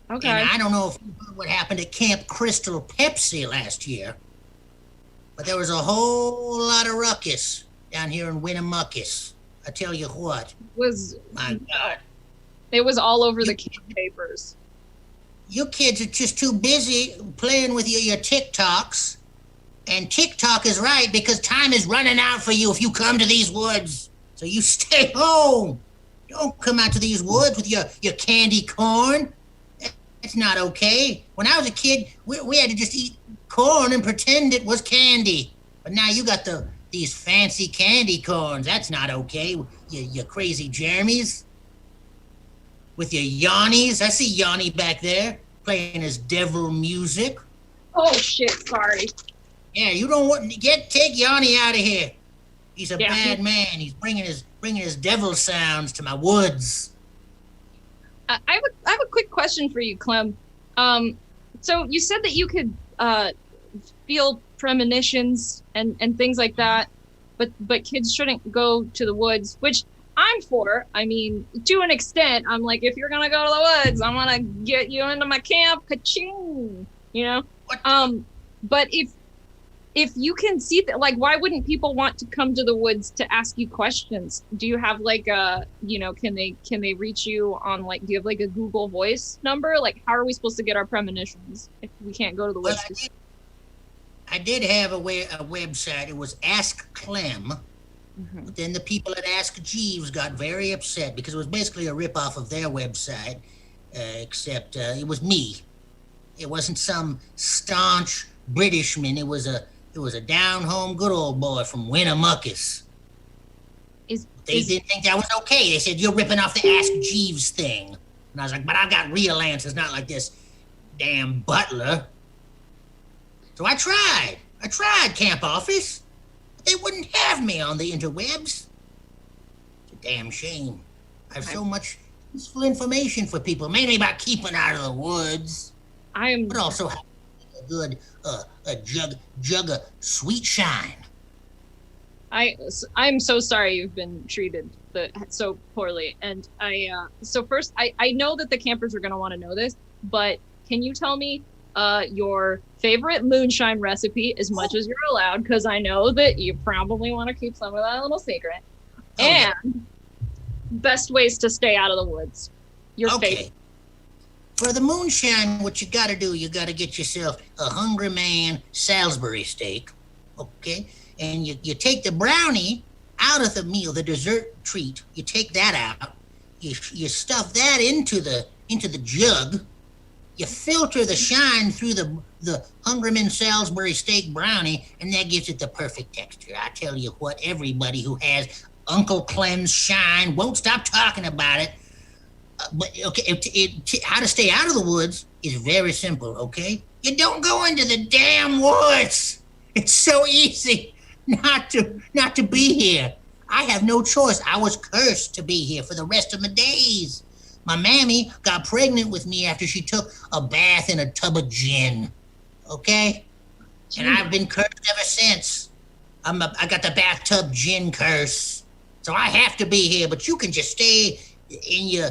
Okay. And I don't know if you heard what happened at Camp Crystal Pepsi last year, but there was a whole lot of ruckus down here in Winnemuckus. I tell you what. My God. It was all over the camp papers. You kids are just too busy playing with your TikToks. And TikTok is right because time is running out for you if you come to these woods. So you stay home. Don't come out to these woods with your candy corn. It's not okay. When I was a kid, we had to just eat corn and pretend it was candy. But now you got these fancy candy corns. That's not okay. You crazy Jeremies. With your Yannies. I see Yanni back there playing his devil music. Oh shit, sorry. Yeah, you don't want take Yanni out of here. He's a bad man. He's bringing his devil sounds to my woods. I have a quick question for you, Clem. So you said that you could feel premonitions and things like that, but kids shouldn't go to the woods, which I'm for. I mean, to an extent, I'm like, if you're gonna go to the woods, I'm gonna get you into my camp, ka-ching, you know? But if you can see that, like, why wouldn't people want to come to the woods to ask you questions? Do you have like a, can they reach you on, like, do you have like a Google Voice number? Like, how are we supposed to get our premonitions if we can't go to the woods? Well, I did have a website. It was Ask Clem. Mm-hmm. But then the people at Ask Jeeves got very upset because it was basically a ripoff of their website, except it was me. It wasn't some staunch Britishman. It was a down-home good old boy from Winnemuckus. They didn't think that was okay. They said, you're ripping off the Ask Jeeves thing. And I was like, but I've got real answers, not like this damn butler. So I tried. I tried, camp office. But they wouldn't have me on the interwebs. It's a damn shame. I have so much useful information for people, mainly about keeping out of the woods. But also have a good jug of sweet shine. I'm so sorry you've been treated so poorly. And so first, I know that the campers are going to want to know this, but can you tell me your favorite moonshine recipe as much as you're allowed? Because I know that you probably want to keep some of that a little secret. And best ways to stay out of the woods. Your favorite. For the moonshine, what you gotta do, you gotta get yourself a Hungry Man Salisbury steak, okay? And you take the brownie out of the meal, the dessert treat. You take that out. You stuff that into the jug. You filter the shine through the Hungry Man Salisbury steak brownie, and that gives it the perfect texture. I tell you what, everybody who has Uncle Clem's shine won't stop talking about it. But okay, how to stay out of the woods is very simple, okay? You don't go into the damn woods. It's so easy not to be here. I have no choice. I was cursed to be here for the rest of my days. My mammy got pregnant with me after she took a bath in a tub of gin, okay? And I've been cursed ever since. I got the bathtub gin curse. So I have to be here, but you can just stay in your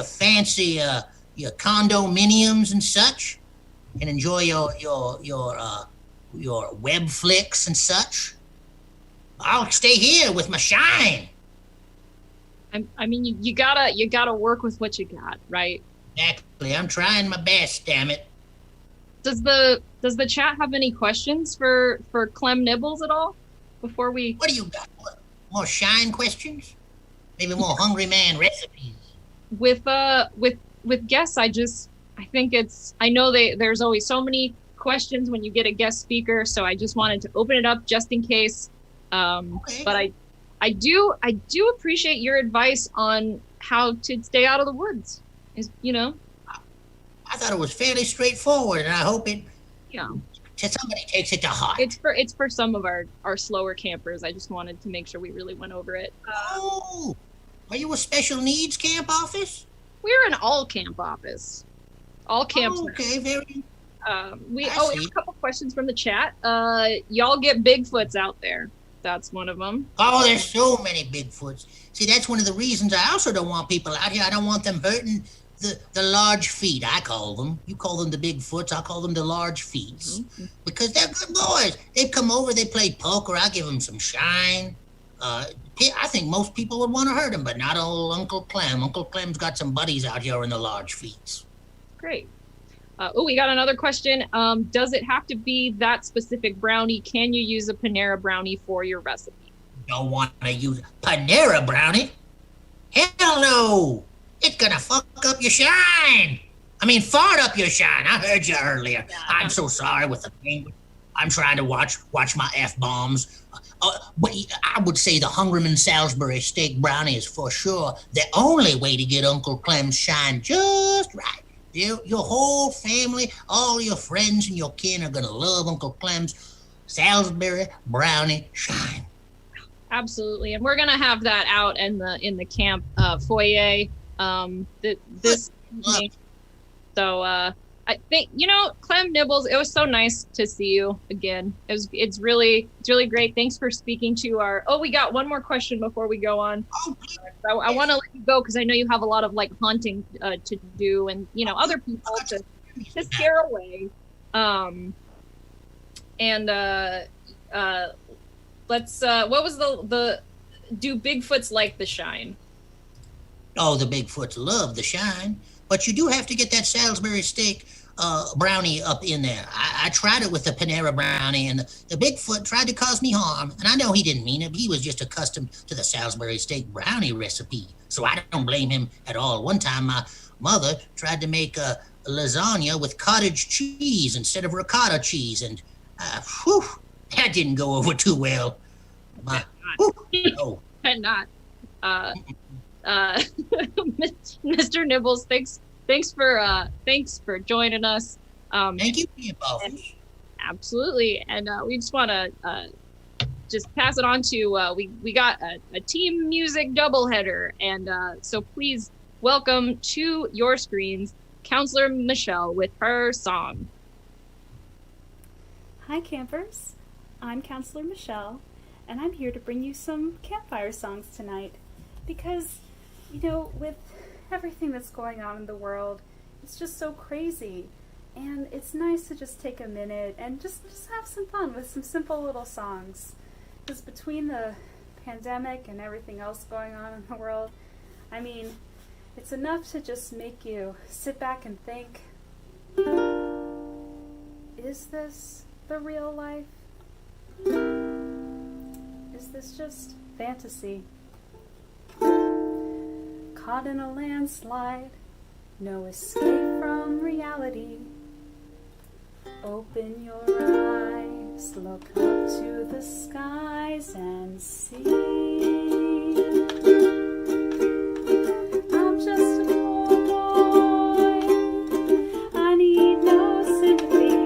fancy your condominiums and such, and enjoy your web flicks and such. I'll stay here with my shine. I mean, you gotta work with what you got, right? Exactly. I'm trying my best. Damn it. Does the chat have any questions for Clem Nibbles at all before we? What do you got? More shine questions? Maybe more Hungry Man recipes. With guests, I think I know there's always so many questions when you get a guest speaker, so I just wanted to open it up just in case. Okay. But I do appreciate your advice on how to stay out of the woods. I thought it was fairly straightforward, and I hope somebody takes it to heart. It's for some of our slower campers. I just wanted to make sure we really went over it. Are you a special needs camp office? We're an all camp office. All camps. Okay, very. We have a couple questions from the chat. Y'all get Bigfoots out there. That's one of them. Oh, there's so many Bigfoots. See, that's one of the reasons I also don't want people out here. I don't want them hurting the large feet, I call them. You call them the Bigfoots, I call them the large feets. Mm-hmm. Because they're good boys. They come over, they play poker, I give them some shine. I think most people would want to hurt him, but not old Uncle Clem. Uncle Clem's got some buddies out here in the large feet. Great. We got another question. Does it have to be that specific brownie? Can you use a Panera brownie for your recipe? Don't want to use Panera brownie? Hell no! It's gonna fuck up your shine. I mean, fart up your shine. I heard you earlier. Yeah. I'm so sorry with the thing. I'm trying to watch my F-bombs. But I would say the Hungry Man Salisbury steak brownie is for sure the only way to get Uncle Clem's shine just right. Your whole family, all your friends and your kin are gonna love Uncle Clem's Salisbury brownie shine. Absolutely, and we're gonna have that out in the camp foyer. So I think Clem Nibbles, it was so nice to see you again. It's really great. Thanks for speaking to our. Oh, we got one more question before we go on. I want to let you go because I know you have a lot of haunting to do, and other people to scare away. Let's. What was the? Do Bigfoots like the shine? Oh, the Bigfoots love the shine, but you do have to get that Salisbury steak brownie up in there. I tried it with the Panera brownie, and the Bigfoot tried to cause me harm, and I know he didn't mean it. He was just accustomed to the Salisbury steak brownie recipe, so I don't blame him at all. One time, my mother tried to make a lasagna with cottage cheese instead of ricotta cheese, and that didn't go over too well. Not. Mr. Nibbles, thanks for joining us. Thank you, Absolutely. And we just want to just pass it on to, we got a team music doubleheader. And so please welcome to your screens, Counselor Michelle with her song. Hi campers, I'm Counselor Michelle, and I'm here to bring you some campfire songs tonight. Because, you know, with everything that's going on in the world, it's just so crazy. And it's nice to just take a minute and just have some fun with some simple little songs. Because between the pandemic and everything else going on in the world, I mean, it's enough to just make you sit back and think, is this the real life? Is this just fantasy? Caught in a landslide, no escape from reality. Open your eyes, look up to the skies and see. I'm just a poor boy, I need no sympathy,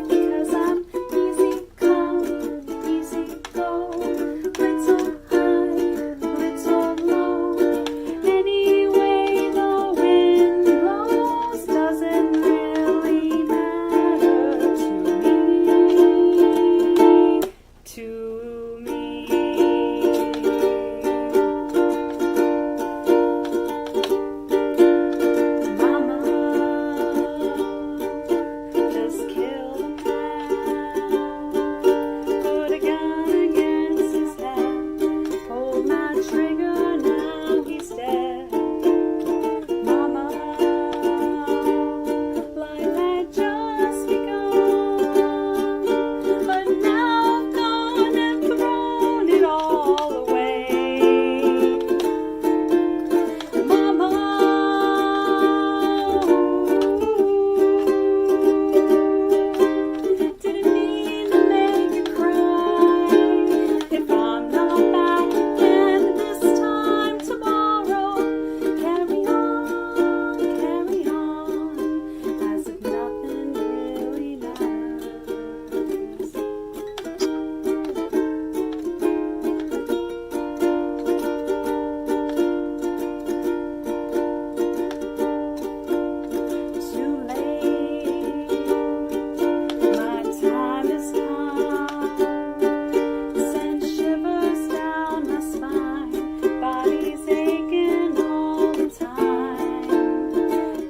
because I'm easy come, easy go, little high, little low. Any way the wind blows doesn't really matter to me. Mama just killed a man, put a gun against his head, pulled my trigger, now he's dead. Mama, life had just begun, but now I've gone and thrown it all away. Mama, didn't mean to make you cry. If I'm not back again this time tomorrow, carry on, as if nothing really matters. Too late, my time is come. Send shivers down my spine, body's aching all the time.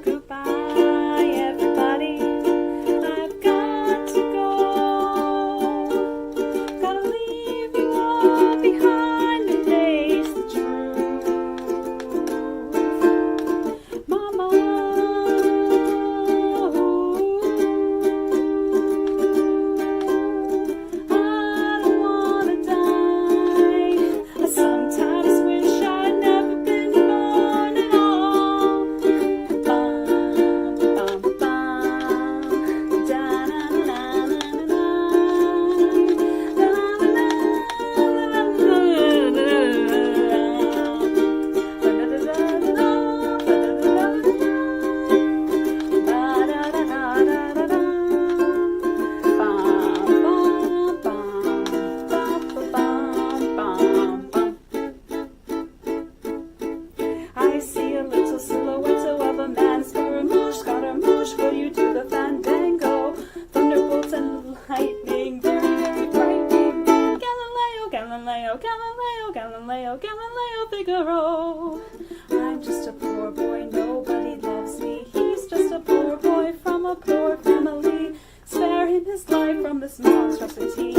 Goodbye, everybody, I've got to go. Gotta leave you all behind and face the truth. Mama, I don't wanna die. I sometimes wish I'd never been born at all. Bum, bum, bum, da-na-na-na-na-na, I see a little silhouette of a man, Scaramouche, will you do the fandango? Thunderbolts and lightning, very, very frightening. Galileo, Galileo, Galileo, Galileo, Galileo Figaro. I'm just a poor boy, nobody loves me. He's just a poor boy from a poor family. Spare him his life from this monstrosity.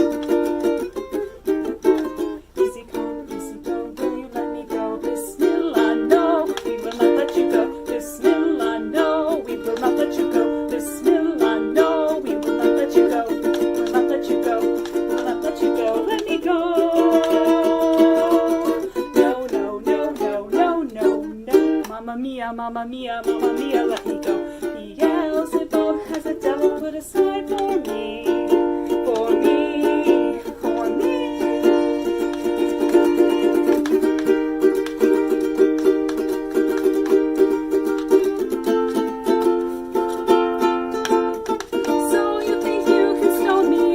Easy come, easy go, will you let me go? Bismillah, no, we will not let you go. Bismillah, no, we will not let you go. Bismillah, no, we will not let you go. We will not let you go. We will not let you go. Let me go. No, no, no, no, no, no, no. Mamma mia, mamma mia, mamma mia, let me go. Beelzebub has a devil put aside for me. For me, for me. So you think you can stone me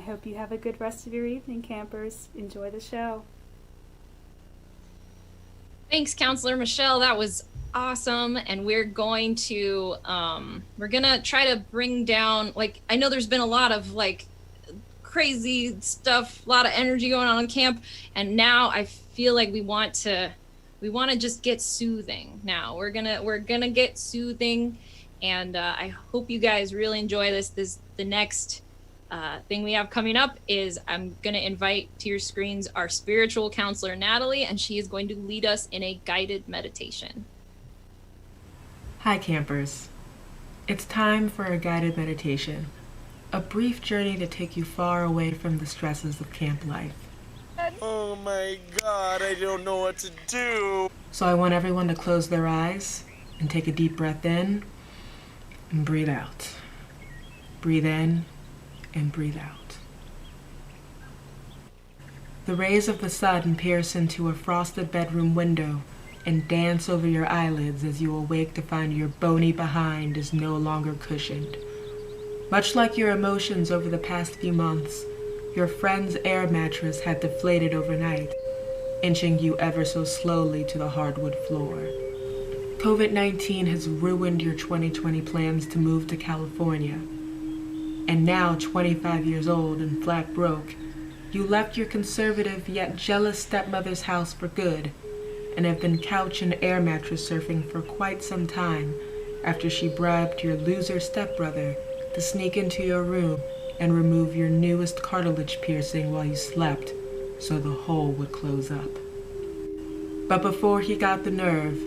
hope you have a good rest of your evening, campers. Enjoy the show. Thanks, Counselor Michelle. That was awesome. And we're going to try to bring down, like, I know there's been a lot of like crazy stuff, a lot of energy going on in camp, and now I feel like we want to just get soothing. Now we're gonna get soothing, and I hope you guys really enjoy this. The next thing we have coming up is I'm gonna invite to your screens our spiritual counselor Natalie, and she is going to lead us in a guided meditation. Hi campers. It's time for a guided meditation, a brief journey to take you far away from the stresses of camp life. Oh my god, I don't know what to do. So I want everyone to close their eyes and take a deep breath in and breathe out. Breathe in and breathe out. The rays of the sun pierce into a frosted bedroom window and dance over your eyelids as you awake to find your bony behind is no longer cushioned. Much like your emotions over the past few months, your friend's air mattress had deflated overnight, inching you ever so slowly to the hardwood floor. COVID-19 has ruined your 2020 plans to move to California. And now, 25 years old and flat broke, you left your conservative yet jealous stepmother's house for good and have been couch and air mattress surfing for quite some time after she bribed your loser stepbrother to sneak into your room and remove your newest cartilage piercing while you slept so the hole would close up. But before he got the nerve,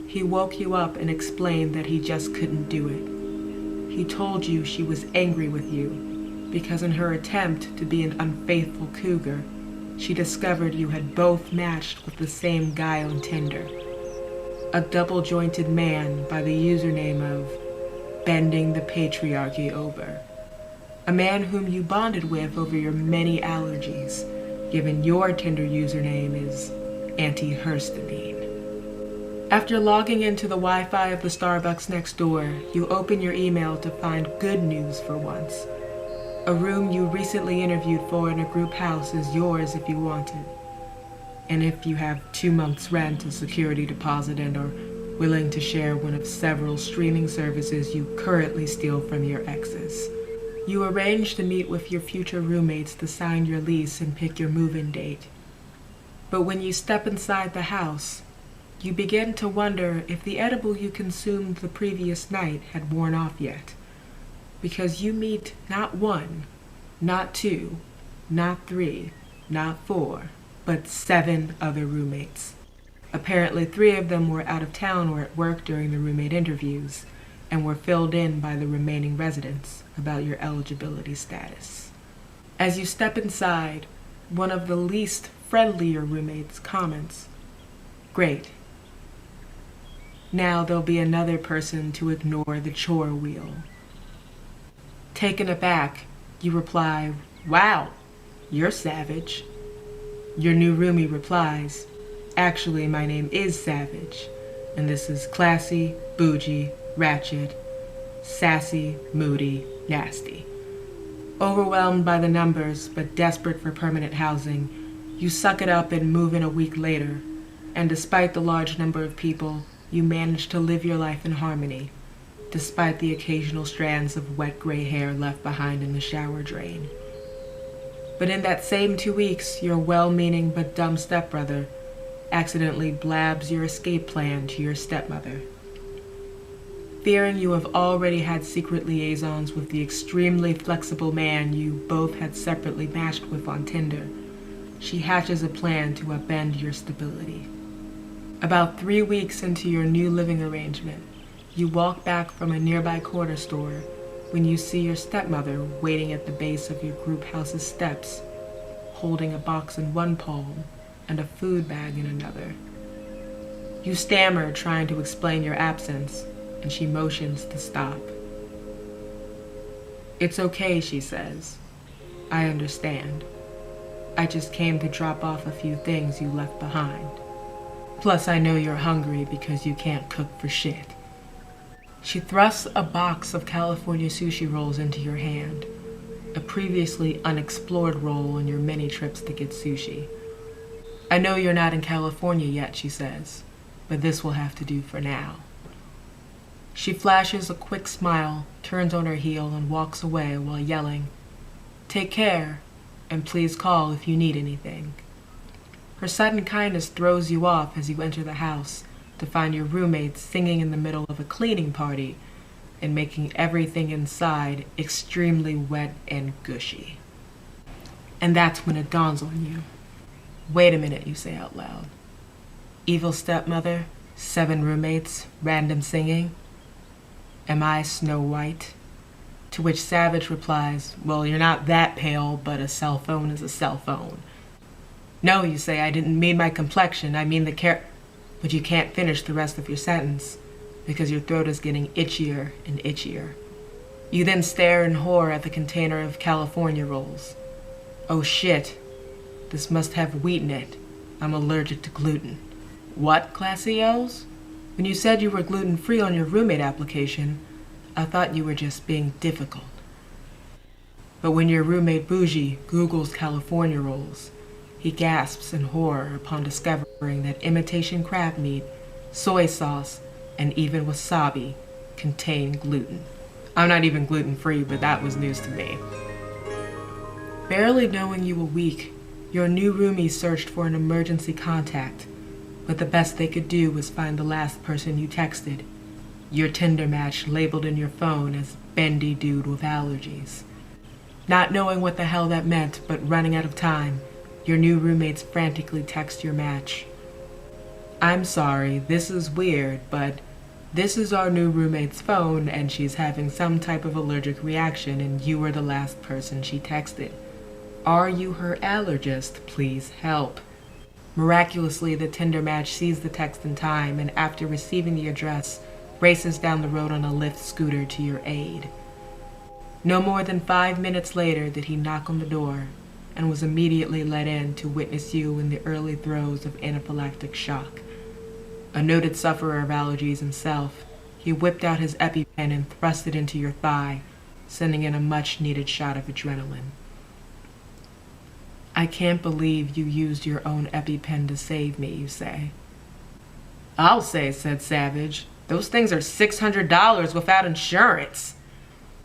he woke you up and explained that he just couldn't do it. He told you she was angry with you because in her attempt to be an unfaithful cougar, she discovered you had both matched with the same guy on Tinder. A double-jointed man by the username of Bending the Patriarchy Over. A man whom you bonded with over your many allergies, given your Tinder username is antihistamine. After logging into the Wi-Fi of the Starbucks next door, you open your email to find good news for once. A room you recently interviewed for in a group house is yours if you want it. And if you have 2 months' rent, a security deposit, and are willing to share one of several streaming services you currently steal from your exes. You arrange to meet with your future roommates to sign your lease and pick your move-in date. But when you step inside the house, you begin to wonder if the edible you consumed the previous night had worn off yet. Because you meet not 1, not 2, not 3, not 4, but 7 other roommates. Apparently 3 of them were out of town or at work during the roommate interviews, and were filled in by the remaining residents about your eligibility status. As you step inside, one of the least friendlier roommates comments, "Great. Now there'll be another person to ignore the chore wheel." Taken aback, you reply, "Wow, you're savage." Your new roomie replies, "Actually, my name is Savage, and this is classy, bougie, ratchet, sassy, moody, nasty." Overwhelmed by the numbers, but desperate for permanent housing, you suck it up and move in a week later, and despite the large number of people, you manage to live your life in harmony, despite the occasional strands of wet gray hair left behind in the shower drain. But in that same 2 weeks, your well-meaning but dumb stepbrother accidentally blabs your escape plan to your stepmother. Fearing you have already had secret liaisons with the extremely flexible man you both had separately matched with on Tinder, she hatches a plan to upend your stability. About 3 weeks into your new living arrangement, you walk back from a nearby corner store when you see your stepmother waiting at the base of your group house's steps, holding a box in one palm and a food bag in another. You stammer, trying to explain your absence, and she motions to stop. "It's okay," she says. "I understand. I just came to drop off a few things you left behind. Plus, I know you're hungry because you can't cook for shit." She thrusts a box of California sushi rolls into your hand, a previously unexplored role on your many trips to get sushi. I know you're not in California yet, she says, but this will have to do for now. She flashes a quick smile, turns on her heel, and walks away while yelling, "Take care, and please call if you need anything." Her sudden kindness throws you off as you enter the house to find your roommates singing in the middle of a cleaning party and making everything inside extremely wet and gushy. And that's when it dawns on you. Wait a minute, you say out loud. Evil stepmother, 7 roommates, random singing. Am I Snow White? To which Savage replies, well, you're not that pale, but a cell phone is a cell phone. No, you say, I didn't mean my complexion, I mean the But you can't finish the rest of your sentence because your throat is getting itchier and itchier. You then stare in horror at the container of California rolls. Oh shit, this must have wheat in it. I'm allergic to gluten. What, Classy yells? When you said you were gluten-free on your roommate application, I thought you were just being difficult. But when your roommate Bougie Googles California rolls, he gasps in horror upon discovering that imitation crab meat, soy sauce, and even wasabi contain gluten. I'm not even gluten-free, but that was news to me. Barely knowing you a week, your new roomie searched for an emergency contact, but the best they could do was find the last person you texted. Your Tinder match labeled in your phone as bendy dude with allergies. Not knowing what the hell that meant, but running out of time, your new roommates frantically text your match. I'm sorry, this is weird, but this is our new roommate's phone and she's having some type of allergic reaction and you were the last person she texted. Are you her allergist? Please help. Miraculously, the Tinder match sees the text in time and after receiving the address, races down the road on a Lyft scooter to your aid. No more than 5 minutes later did he knock on the door and was immediately let in to witness you in the early throes of anaphylactic shock. A noted sufferer of allergies himself, he whipped out his EpiPen and thrust it into your thigh, sending in a much-needed shot of adrenaline. I can't believe you used your own EpiPen to save me, you say. I'll say, said Savage. Those things are $600 without insurance.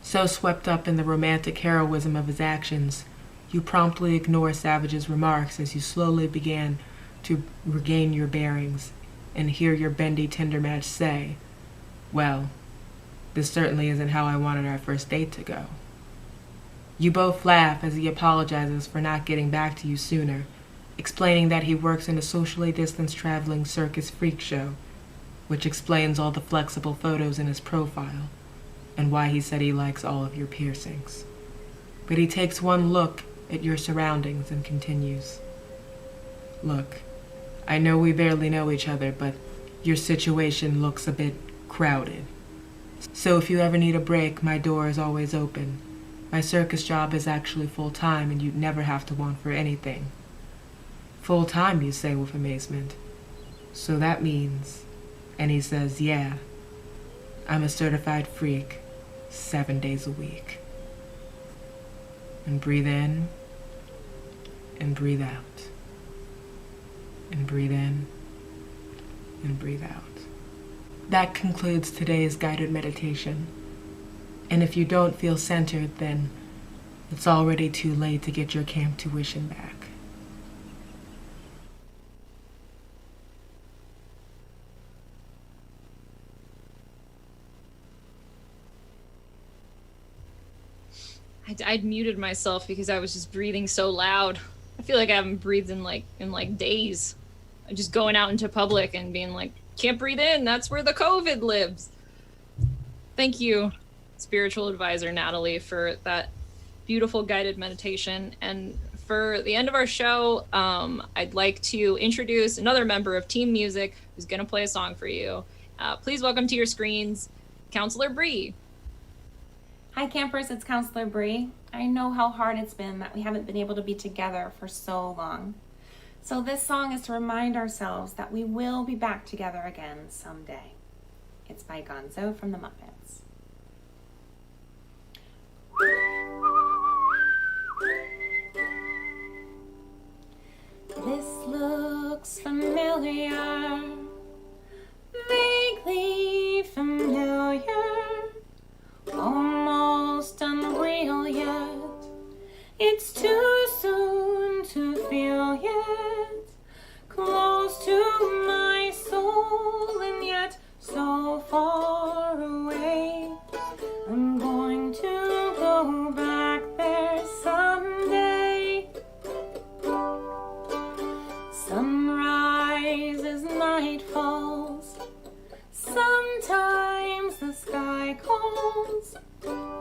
So swept up in the romantic heroism of his actions, you promptly ignore Savage's remarks as you slowly began to regain your bearings and hear your bendy Tinder match say, well, this certainly isn't how I wanted our first date to go. You both laugh as he apologizes for not getting back to you sooner, explaining that he works in a socially distanced traveling circus freak show, which explains all the flexible photos in his profile and why he said he likes all of your piercings. But he takes one look at your surroundings and continues. Look, I know we barely know each other, but your situation looks a bit crowded. So if you ever need a break, my door is always open. My circus job is actually full-time and you'd never have to want for anything. Full-time, you say with amazement. So that means, and he says, yeah, I'm a certified freak, 7 days a week. And breathe in, and breathe out. And breathe in, and breathe out. That concludes today's guided meditation. And if you don't feel centered, then it's already too late to get your camp tuition back. I'd muted myself because I was just breathing so loud. I feel like I haven't breathed in like days. I'm just going out into public and being like, can't breathe in, that's where the COVID lives. Thank you, spiritual advisor Natalie, for that beautiful guided meditation. And for the end of our show, I'd like to introduce another member of Team Music who's gonna play a song for you. Please welcome to your screens, Counselor Bree. Hi campers, it's Counselor Bree. I know how hard it's been that we haven't been able to be together for so long. So this song is to remind ourselves that we will be back together again someday. It's by Gonzo from the Muppets. This looks familiar, vaguely familiar, almost unreal yet. It's too soon to feel yet, close to my soul and yet so far away. I'm going to go back there someday. Sunrise as night falls, sometimes the sky calls.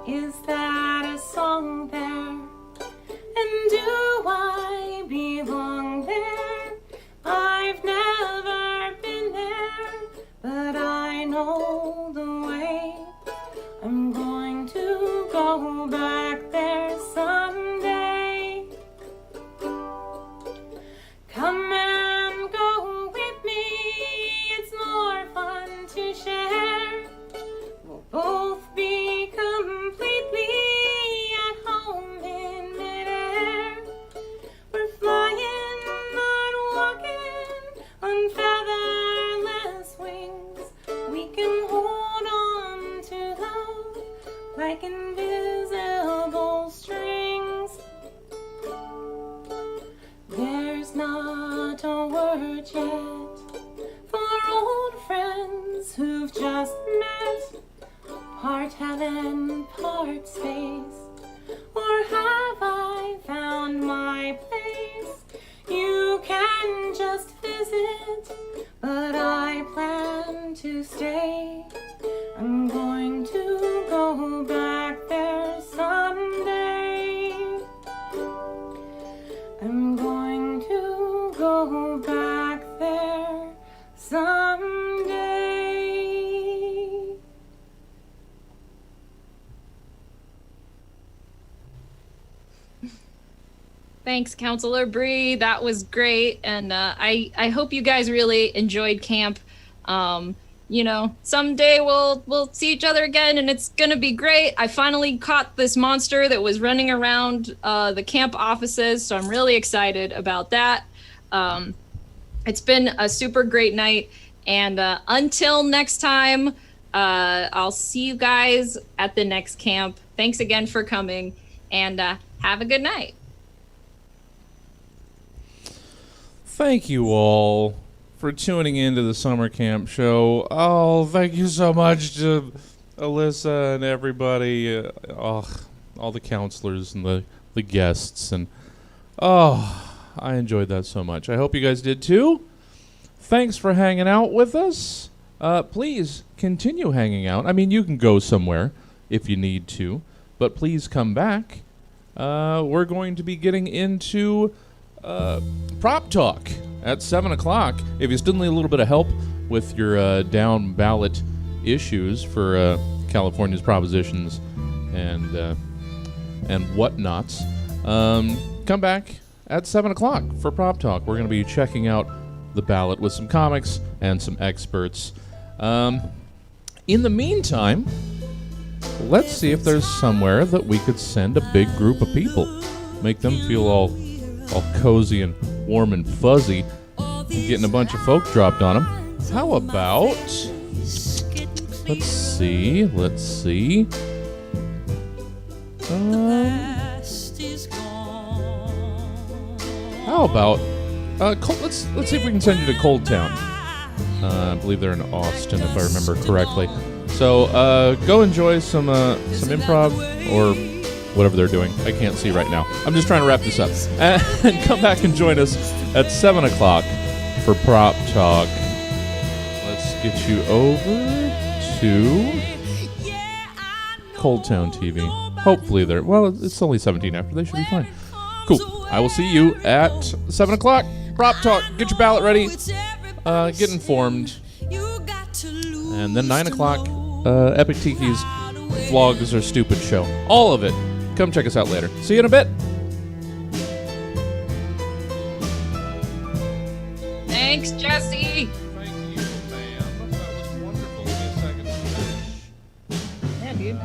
Is that a song there? And do I belong there? I've never been there, but I know the way. I'm going to go back there someday. Come and go with me, it's more fun to share. We'll both be completely at home in midair. We're flying, not walking on featherless wings. We can hold on to love like invisible strings. There's not a word yet for old friends who've just met, part heaven, part space. Or have I found my place? You can just visit, but I plan to stay. I'm going to go back there someday. I'm going to go back there someday. Thanks, Counselor Bree. That was great, and I hope you guys really enjoyed camp. You know, someday we'll see each other again, and it's gonna be great. I finally caught this monster that was running around the camp offices, so I'm really excited about that. It's been a super great night, and until next time, I'll see you guys at the next camp. Thanks again for coming, and have a good night. Thank you all for tuning into the summer camp show. Oh, thank you so much to Alyssa and everybody, all the counselors and the guests, and I enjoyed that so much. I hope you guys did too. Thanks for hanging out with us. Please continue hanging out. I mean, you can go somewhere if you need to, but please come back. We're going to be getting into Prop Talk at 7 o'clock. If you still need a little bit of help with your down ballot issues for California's propositions and whatnots, come back at 7 o'clock for Prop Talk. We're going to be checking out the ballot with some comics and some experts. In the meantime, let's see if there's somewhere that we could send a big group of people, make them feel all cozy and warm and fuzzy, getting a bunch of folk dropped on them. How about, let's see. How about, let's see if we can send you to Cold Town. I believe they're in Austin, if I remember correctly. So go enjoy some improv or whatever they're doing. I can't see right now. I'm just trying to wrap this up. And come back and join us at 7 o'clock for Prop Talk. Let's get you over to Cold Town TV. Hopefully they're, well, it's only 17 after. They should be fine. Cool. I will see you at 7 o'clock. Prop Talk. Get your ballot ready. Get informed. And then 9 o'clock, Epic Tiki's Vlogs Are Stupid show. All of it. Come check us out later. See you in a bit. Thanks, Jesse. Thank you, ma'am. That was wonderful. Give me a second to finish. Yeah, dude.